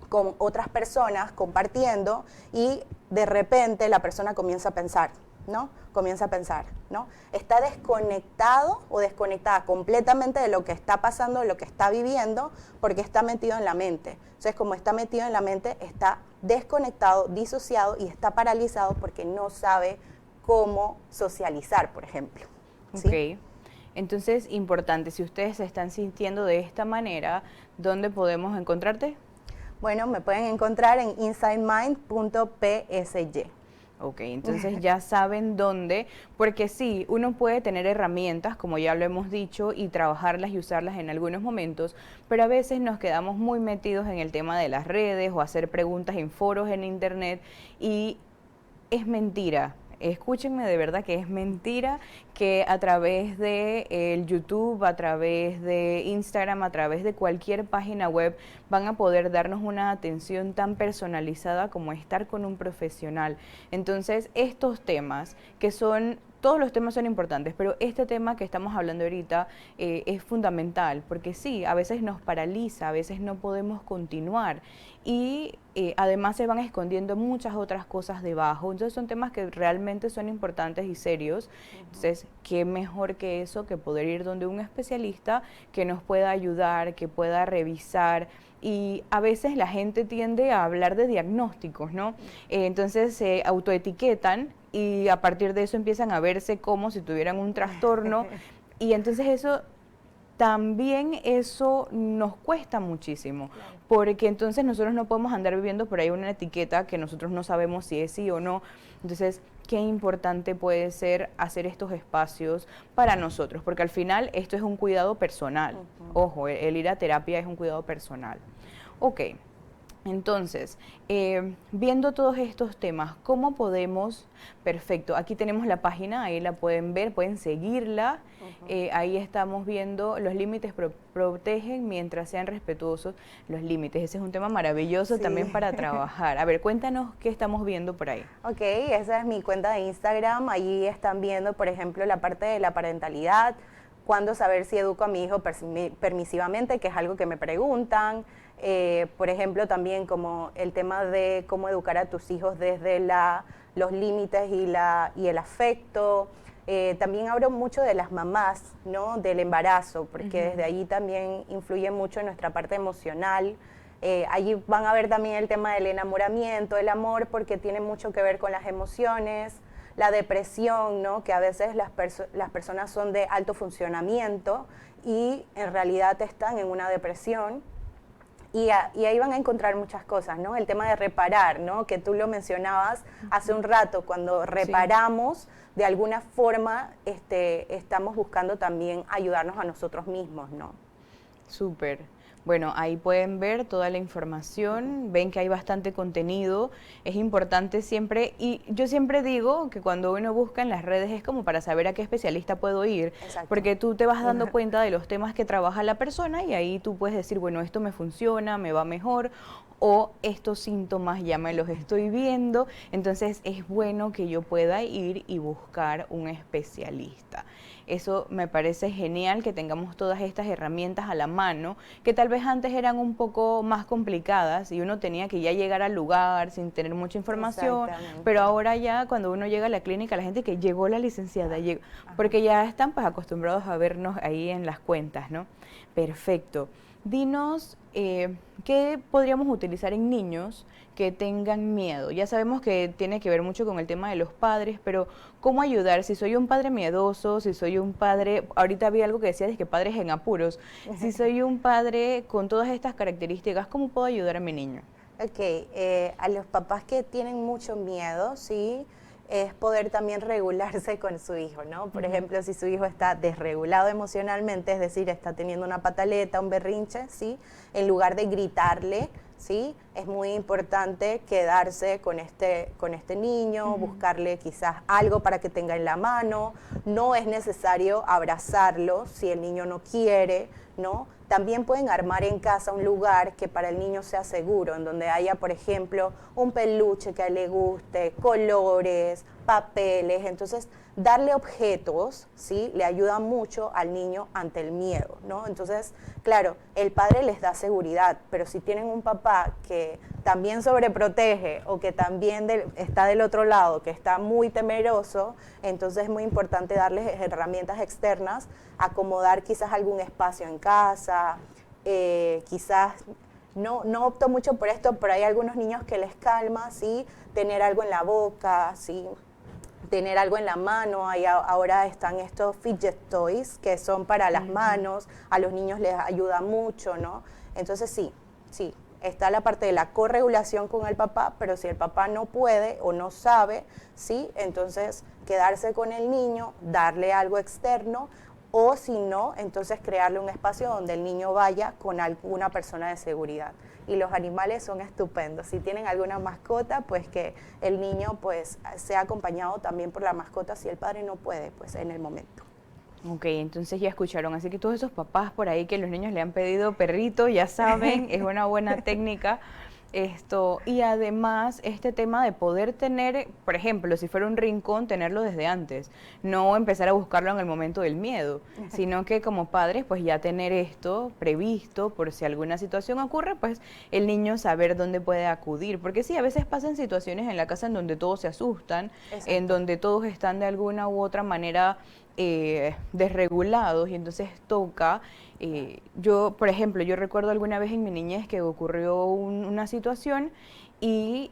con otras personas compartiendo y de repente la persona comienza a pensar, ¿no? Comienza a pensar, ¿no? Está desconectado o desconectada completamente de lo que está pasando, de lo que está viviendo, porque está metido en la mente. Entonces, como está metido en la mente, está desconectado, disociado y está paralizado porque no sabe cómo socializar, por ejemplo. ¿Sí? Ok. Entonces, importante, si ustedes se están sintiendo de esta manera, ¿dónde podemos encontrarte? Bueno, me pueden encontrar en insidemind.psy. Ok, entonces ya saben dónde, porque sí, uno puede tener herramientas, como ya lo hemos dicho, y trabajarlas y usarlas en algunos momentos, pero a veces nos quedamos muy metidos en el tema de las redes o hacer preguntas en foros en internet, y es mentira. Escúchenme, de verdad que es mentira que a través de el YouTube, a través de Instagram, a través de cualquier página web van a poder darnos una atención tan personalizada como estar con un profesional. Entonces, estos temas que son... Todos los temas son importantes, pero este tema que estamos hablando ahorita es fundamental, porque sí, a veces nos paraliza, a veces no podemos continuar y además se van escondiendo muchas otras cosas debajo. Entonces son temas que realmente son importantes y serios. Entonces, qué mejor que eso, que poder ir donde un especialista que nos pueda ayudar, que pueda revisar. Y a veces la gente tiende a hablar de diagnósticos, ¿no? Entonces se autoetiquetan y a partir de eso empiezan a verse como si tuvieran un trastorno y entonces eso nos cuesta muchísimo, porque entonces nosotros no podemos andar viviendo por ahí una etiqueta que nosotros no sabemos si es sí o no. Entonces, qué importante puede ser hacer estos espacios para nosotros, porque al final esto es un cuidado personal. Ojo, el ir a terapia es un cuidado personal. Ok. Entonces, viendo todos estos temas, ¿cómo podemos? Perfecto, aquí tenemos la página, ahí la pueden ver, pueden seguirla. Ahí estamos viendo los límites protegen mientras sean respetuosos los límites. Ese es un tema maravilloso también para trabajar. A ver, cuéntanos qué estamos viendo por ahí. Ok, esa es mi cuenta de Instagram. Allí están viendo, por ejemplo, la parte de la parentalidad, cuándo saber si educo a mi hijo permisivamente, que es algo que me preguntan. Por ejemplo, también como el tema de cómo educar a tus hijos desde los límites y el afecto. También hablo mucho de las mamás, ¿no? Del embarazo, porque desde allí también influye mucho en nuestra parte emocional. Allí van a ver también el tema del enamoramiento, el amor, porque tiene mucho que ver con las emociones, la depresión, ¿no? Que a veces las personas son de alto funcionamiento y en realidad están en una depresión. Y ahí van a encontrar muchas cosas, ¿no? El tema de reparar, ¿no? Que tú lo mencionabas hace un rato, cuando reparamos, de alguna forma estamos buscando también ayudarnos a nosotros mismos, ¿no? Súper. Bueno, ahí pueden ver toda la información, ven que hay bastante contenido, es importante siempre, y yo siempre digo que cuando uno busca en las redes es como para saber a qué especialista puedo ir, Exacto. porque tú te vas dando cuenta de los temas que trabaja la persona y ahí tú puedes decir, bueno, esto me funciona, me va mejor, o estos síntomas ya me los estoy viendo, entonces es bueno que yo pueda ir y buscar un especialista. Eso me parece genial, que tengamos todas estas herramientas a la mano, que tal vez antes eran un poco más complicadas y uno tenía que ya llegar al lugar sin tener mucha información, pero ahora ya cuando uno llega a la clínica, la gente que llegó la licenciada, llegó, porque ya están pues acostumbrados a vernos ahí en las cuentas, ¿no? Perfecto. Dinos, ¿qué podríamos utilizar en niños que tengan miedo? Ya sabemos que tiene que ver mucho con el tema de los padres, pero ¿cómo ayudar? Si soy un padre miedoso, si soy un padre, ahorita había algo que decía, es que padres en apuros, si soy un padre con todas estas características, ¿cómo puedo ayudar a mi niño? Ok, a los papás que tienen mucho miedo, sí, es poder también regularse con su hijo, ¿no? Por ejemplo, si su hijo está desregulado emocionalmente, es decir, está teniendo una pataleta, un berrinche, ¿sí? En lugar de gritarle, ¿sí? Es muy importante quedarse con este niño, buscarle quizás algo para que tenga en la mano. No es necesario abrazarlo si el niño no quiere, ¿no? También pueden armar en casa un lugar que para el niño sea seguro, en donde haya, por ejemplo, un peluche que a él le guste, colores, papeles. Entonces, darle objetos, ¿sí? Le ayuda mucho al niño ante el miedo, ¿no? Entonces, claro, el padre les da seguridad, pero si tienen un papá que también sobreprotege o que también está del otro lado, que está muy temeroso, entonces es muy importante darles herramientas externas, acomodar quizás algún espacio en casa, quizás no opto mucho por esto, pero hay algunos niños que les calma, ¿sí? Tener algo en la boca, ¿sí? Tener algo en la mano. Ahora están estos fidget toys que son para las manos, a los niños les ayuda mucho, ¿no? Entonces sí, está la parte de la corregulación con el papá, pero si el papá no puede o no sabe, sí, entonces quedarse con el niño, darle algo externo, o si no, entonces crearle un espacio donde el niño vaya con alguna persona de seguridad. Y los animales son estupendos. Si tienen alguna mascota, pues que el niño pues sea acompañado también por la mascota si el padre no puede, pues en el momento. Ok, entonces ya escucharon, así que todos esos papás por ahí que los niños le han pedido perrito, ya saben, es una buena técnica. Y además este tema de poder tener, por ejemplo, si fuera un rincón, tenerlo desde antes, no empezar a buscarlo en el momento del miedo, sino que como padres pues ya tener esto previsto por si alguna situación ocurre, pues el niño saber dónde puede acudir, porque sí, a veces pasan situaciones en la casa en donde todos se asustan, en donde todos están de alguna u otra manera desregulados y entonces toca, yo por ejemplo, yo recuerdo alguna vez en mi niñez que ocurrió una situación y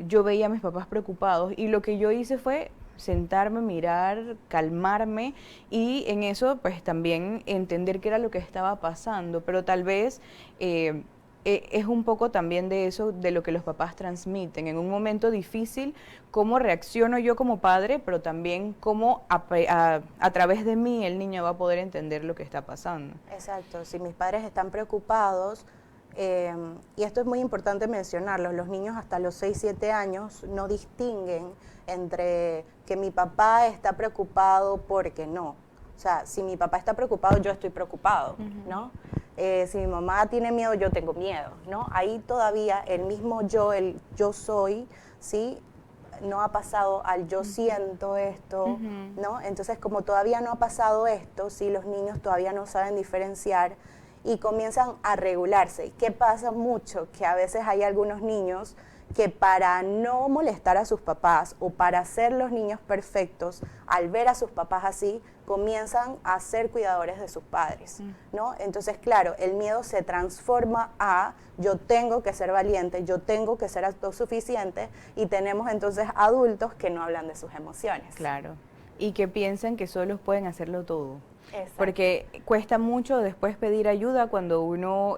yo veía a mis papás preocupados y lo que yo hice fue sentarme, mirar, calmarme y en eso pues también entender qué era lo que estaba pasando, pero tal vez es un poco también de eso, de lo que los papás transmiten. En un momento difícil, cómo reacciono yo como padre, pero también cómo a través de mí el niño va a poder entender lo que está pasando. Exacto, si mis padres están preocupados, y esto es muy importante mencionarlo, los niños hasta los 6, 7 años no distinguen entre que mi papá está preocupado porque no. O sea, si mi papá está preocupado, yo estoy preocupado, ¿no? Si mi mamá tiene miedo, yo tengo miedo, ¿no? Ahí todavía el mismo yo, el yo soy, ¿sí? No ha pasado al yo siento esto, ¿no? Entonces, como todavía no ha pasado esto, ¿sí? Los niños todavía no saben diferenciar y comienzan a regularse. ¿Qué pasa mucho? Que a veces hay algunos niños que para no molestar a sus papás o para ser los niños perfectos, al ver a sus papás así, comienzan a ser cuidadores de sus padres, ¿no? Entonces, claro, el miedo se transforma a yo tengo que ser valiente, yo tengo que ser autosuficiente, y tenemos entonces adultos que no hablan de sus emociones. Claro. Y que piensan que solos pueden hacerlo todo. Exacto. Porque cuesta mucho después pedir ayuda cuando uno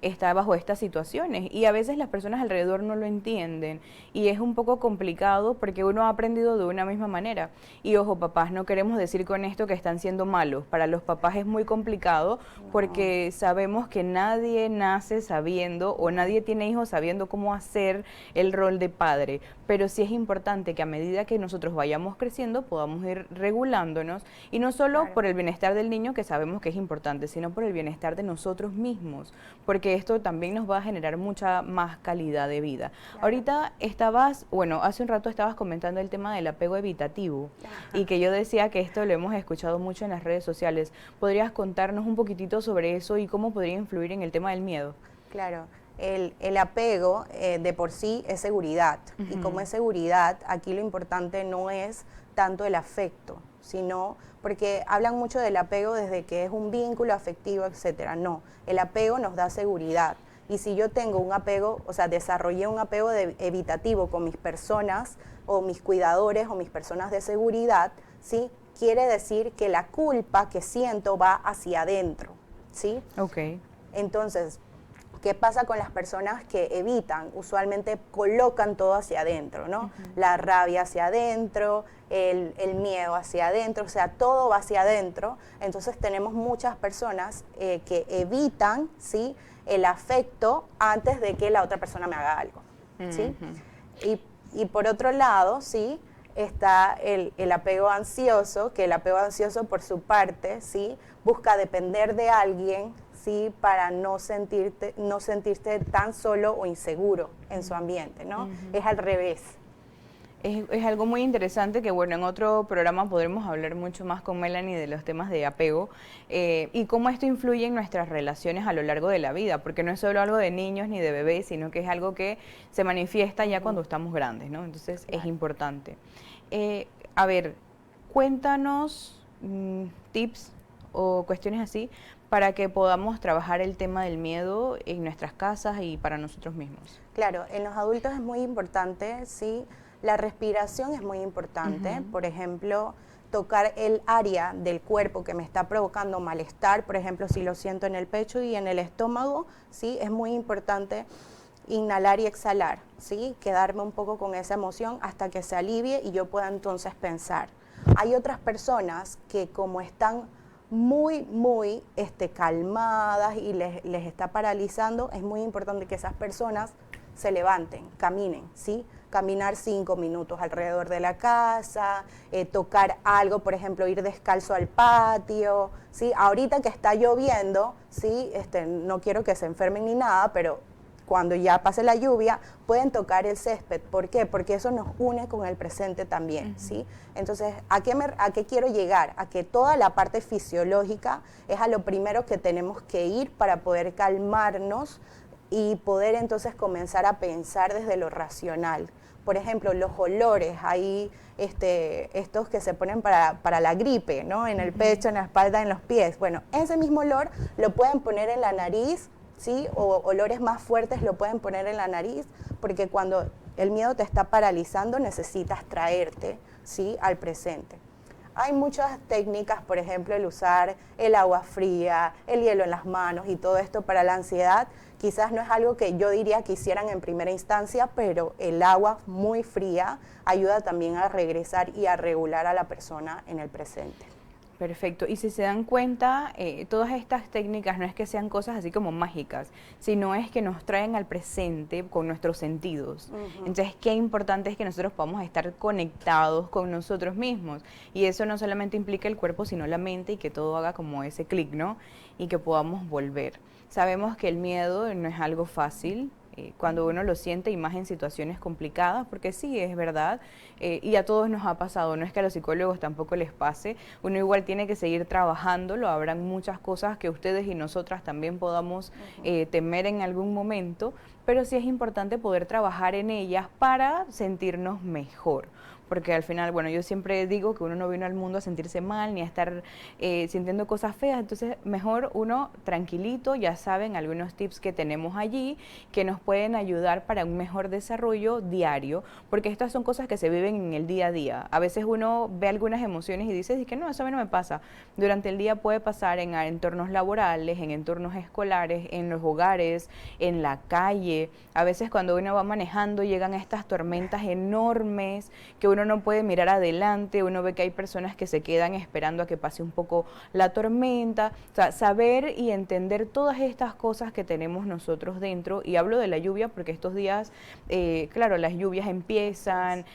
está bajo estas situaciones, y a veces las personas alrededor no lo entienden, y es un poco complicado porque uno ha aprendido de una misma manera. Y ojo, papás, no queremos decir con esto que están siendo malos. Para los papás es muy complicado porque sabemos que nadie nace sabiendo, o nadie tiene hijos sabiendo cómo hacer el rol de padre, pero sí es importante que a medida que nosotros vayamos creciendo podamos ir regulándonos, y no solo por el bienestar del niño, que sabemos que es importante, sino por el bienestar de nosotros mismos, porque esto también nos va a generar mucha más calidad de vida. Ahorita hace un rato estabas comentando el tema del apego evitativo, y que yo decía que esto lo hemos escuchado mucho en las redes sociales. ¿Podrías contarnos un poquitito sobre eso y cómo podría influir en el tema del miedo? Claro. El apego de por sí es seguridad, y como es seguridad, aquí lo importante no es tanto el afecto, sino porque hablan mucho del apego desde que es un vínculo afectivo, etcétera. No, el apego nos da seguridad, y si yo tengo un apego, o sea, desarrollé un apego evitativo con mis personas o mis cuidadores o mis personas de seguridad, ¿sí? Quiere decir que la culpa que siento va hacia adentro, ¿sí? Ok. Entonces, ¿qué pasa con las personas que evitan? Usualmente colocan todo hacia adentro, ¿no? La rabia hacia adentro, el miedo hacia adentro, o sea, todo va hacia adentro. Entonces tenemos muchas personas que evitan, ¿sí?, el afecto antes de que la otra persona me haga algo, ¿sí? Y por otro lado, ¿sí?, está el apego ansioso, que el apego ansioso por su parte, ¿sí?, busca depender de alguien, ¿sí?, para no sentirte tan solo o inseguro en su ambiente, ¿no? Es al revés. Es algo muy interesante que, bueno, en otro programa podremos hablar mucho más con Melanie de los temas de apego y cómo esto influye en nuestras relaciones a lo largo de la vida, porque no es solo algo de niños ni de bebés, sino que es algo que se manifiesta ya cuando estamos grandes, ¿no? Entonces es importante. A ver, cuéntanos tips o cuestiones así para que podamos trabajar el tema del miedo en nuestras casas y para nosotros mismos. Claro, en los adultos es muy importante, sí, la respiración es muy importante. Por ejemplo, tocar el área del cuerpo que me está provocando malestar, por ejemplo, si lo siento en el pecho y en el estómago, sí, es muy importante inhalar y exhalar, ¿sí? Quedarme un poco con esa emoción hasta que se alivie y yo pueda entonces pensar. Hay otras personas que, como están muy calmadas y les está paralizando, es muy importante que esas personas se levanten, caminen, ¿sí? Caminar 5 minutos alrededor de la casa, tocar algo, por ejemplo, ir descalzo al patio, ¿sí? Ahorita que está lloviendo, ¿sí? No quiero que se enfermen ni nada, pero cuando ya pase la lluvia, pueden tocar el césped. ¿Por qué? Porque eso nos une con el presente también, ¿sí? Entonces, ¿a qué quiero llegar? A que toda la parte fisiológica es a lo primero que tenemos que ir para poder calmarnos y poder entonces comenzar a pensar desde lo racional. Por ejemplo, los olores, hay estos que se ponen para la gripe, ¿no? En el pecho, en la espalda, en los pies. Bueno, ese mismo olor lo pueden poner en la nariz, ¿sí? O olores más fuertes lo pueden poner en la nariz, porque cuando el miedo te está paralizando necesitas traerte, ¿sí?, al presente. Hay muchas técnicas, por ejemplo, el usar el agua fría, el hielo en las manos y todo esto para la ansiedad. Quizás no es algo que yo diría que hicieran en primera instancia, pero el agua muy fría ayuda también a regresar y a regular a la persona en el presente. Perfecto. Y si se dan cuenta, todas estas técnicas no es que sean cosas así como mágicas, sino es que nos traen al presente con nuestros sentidos. Entonces, qué importante es que nosotros podamos estar conectados con nosotros mismos. Y eso no solamente implica el cuerpo, sino la mente, y que todo haga como ese clic, ¿no? Y que podamos volver. Sabemos que el miedo no es algo fácil, cuando uno lo siente y más en situaciones complicadas, porque sí, es verdad, y a todos nos ha pasado, no es que a los psicólogos tampoco les pase, uno igual tiene que seguir trabajándolo, habrán muchas cosas que ustedes y nosotras también podamos temer en algún momento, pero sí es importante poder trabajar en ellas para sentirnos mejor, porque al final, bueno, yo siempre digo que uno no vino al mundo a sentirse mal ni a estar sintiendo cosas feas, entonces mejor uno tranquilito, ya saben algunos tips que tenemos allí que nos pueden ayudar para un mejor desarrollo diario, porque estas son cosas que se viven en el día a día. A veces uno ve algunas emociones y dice que no, eso a mí no me pasa. Durante el día puede pasar en entornos laborales, en entornos escolares, en los hogares, en la calle. A veces cuando uno va manejando llegan estas tormentas enormes que uno no puede mirar adelante, uno ve que hay personas que se quedan esperando a que pase un poco la tormenta. O sea, saber y entender todas estas cosas que tenemos nosotros dentro, y hablo de la lluvia porque estos días, claro, las lluvias empiezan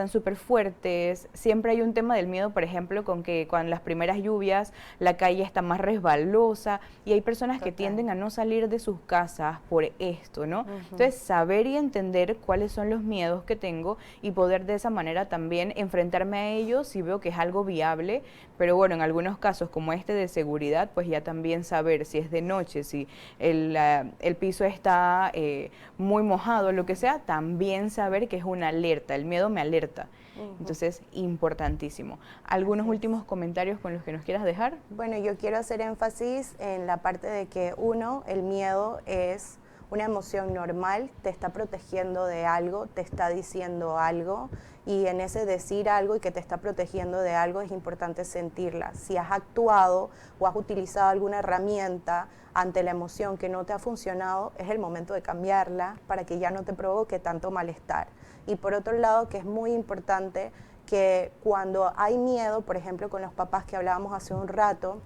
súper fuertes, siempre hay un tema del miedo, por ejemplo, con que cuando las primeras lluvias la calle está más resbalosa y hay personas que tienden a no salir de sus casas por esto, ¿no? Entonces, saber y entender cuáles son los miedos que tengo y poder de esa manera también enfrentarme a ellos si veo que es algo viable, pero bueno, en algunos casos como este de seguridad, pues ya también saber si es de noche, si el piso está muy mojado, lo que sea, también saber que es una alerta, el miedo me alerta. Entonces, importantísimo. ¿Algunos últimos comentarios con los que nos quieras dejar? Bueno, yo quiero hacer énfasis en la parte de que el miedo es una emoción normal, te está protegiendo de algo, te está diciendo algo, y en ese decir algo y que te está protegiendo de algo es importante sentirla. Si has actuado o has utilizado alguna herramienta ante la emoción que no te ha funcionado, es el momento de cambiarla para que ya no te provoque tanto malestar. Y por otro lado, que es muy importante que cuando hay miedo, por ejemplo con los papás que hablábamos hace un rato,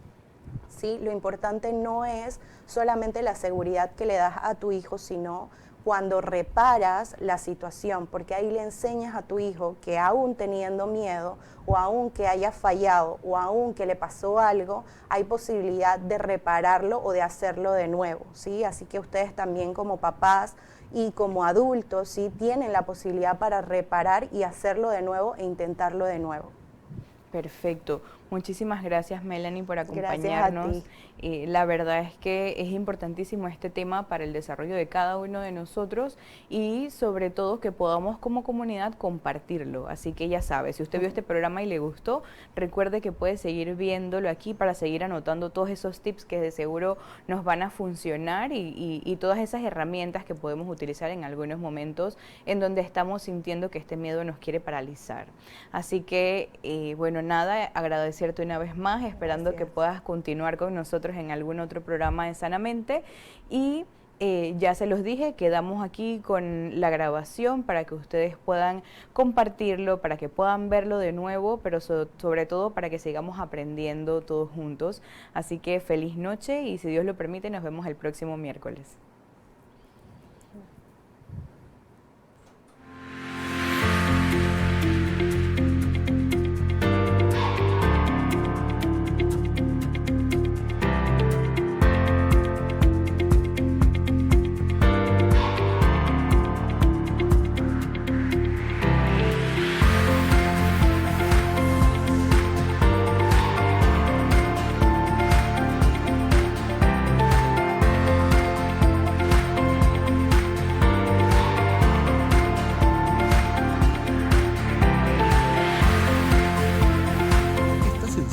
¿sí? Lo importante no es solamente la seguridad que le das a tu hijo, sino cuando reparas la situación, porque ahí le enseñas a tu hijo que aún teniendo miedo, o aún que haya fallado, o aún que le pasó algo, hay posibilidad de repararlo o de hacerlo de nuevo, ¿sí? Así que ustedes también como papás y como adultos, ¿sí? Tienen la posibilidad para reparar y hacerlo de nuevo e intentarlo de nuevo. Perfecto. Muchísimas gracias, Melanie, por acompañarnos. Gracias a ti. La verdad es que es importantísimo este tema para el desarrollo de cada uno de nosotros y sobre todo que podamos como comunidad compartirlo. Así que ya sabe, si usted vio este programa y le gustó, recuerde que puede seguir viéndolo aquí para seguir anotando todos esos tips que de seguro nos van a funcionar y todas esas herramientas que podemos utilizar en algunos momentos en donde estamos sintiendo que este miedo nos quiere paralizar. Así que, bueno, nada, agradecerte una vez más, esperando que puedas continuar con nosotros en algún otro programa de Sanamente, y ya se los dije, quedamos aquí con la grabación para que ustedes puedan compartirlo, para que puedan verlo de nuevo, pero sobre todo para que sigamos aprendiendo todos juntos. Así que feliz noche y si Dios lo permite nos vemos el próximo miércoles.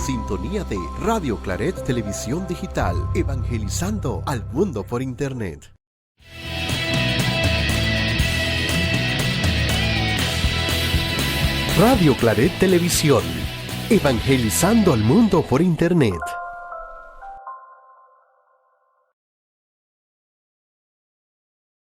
Sintonía de Radio Claret Televisión Digital, evangelizando al mundo por Internet. Radio Claret Televisión, evangelizando al mundo por Internet.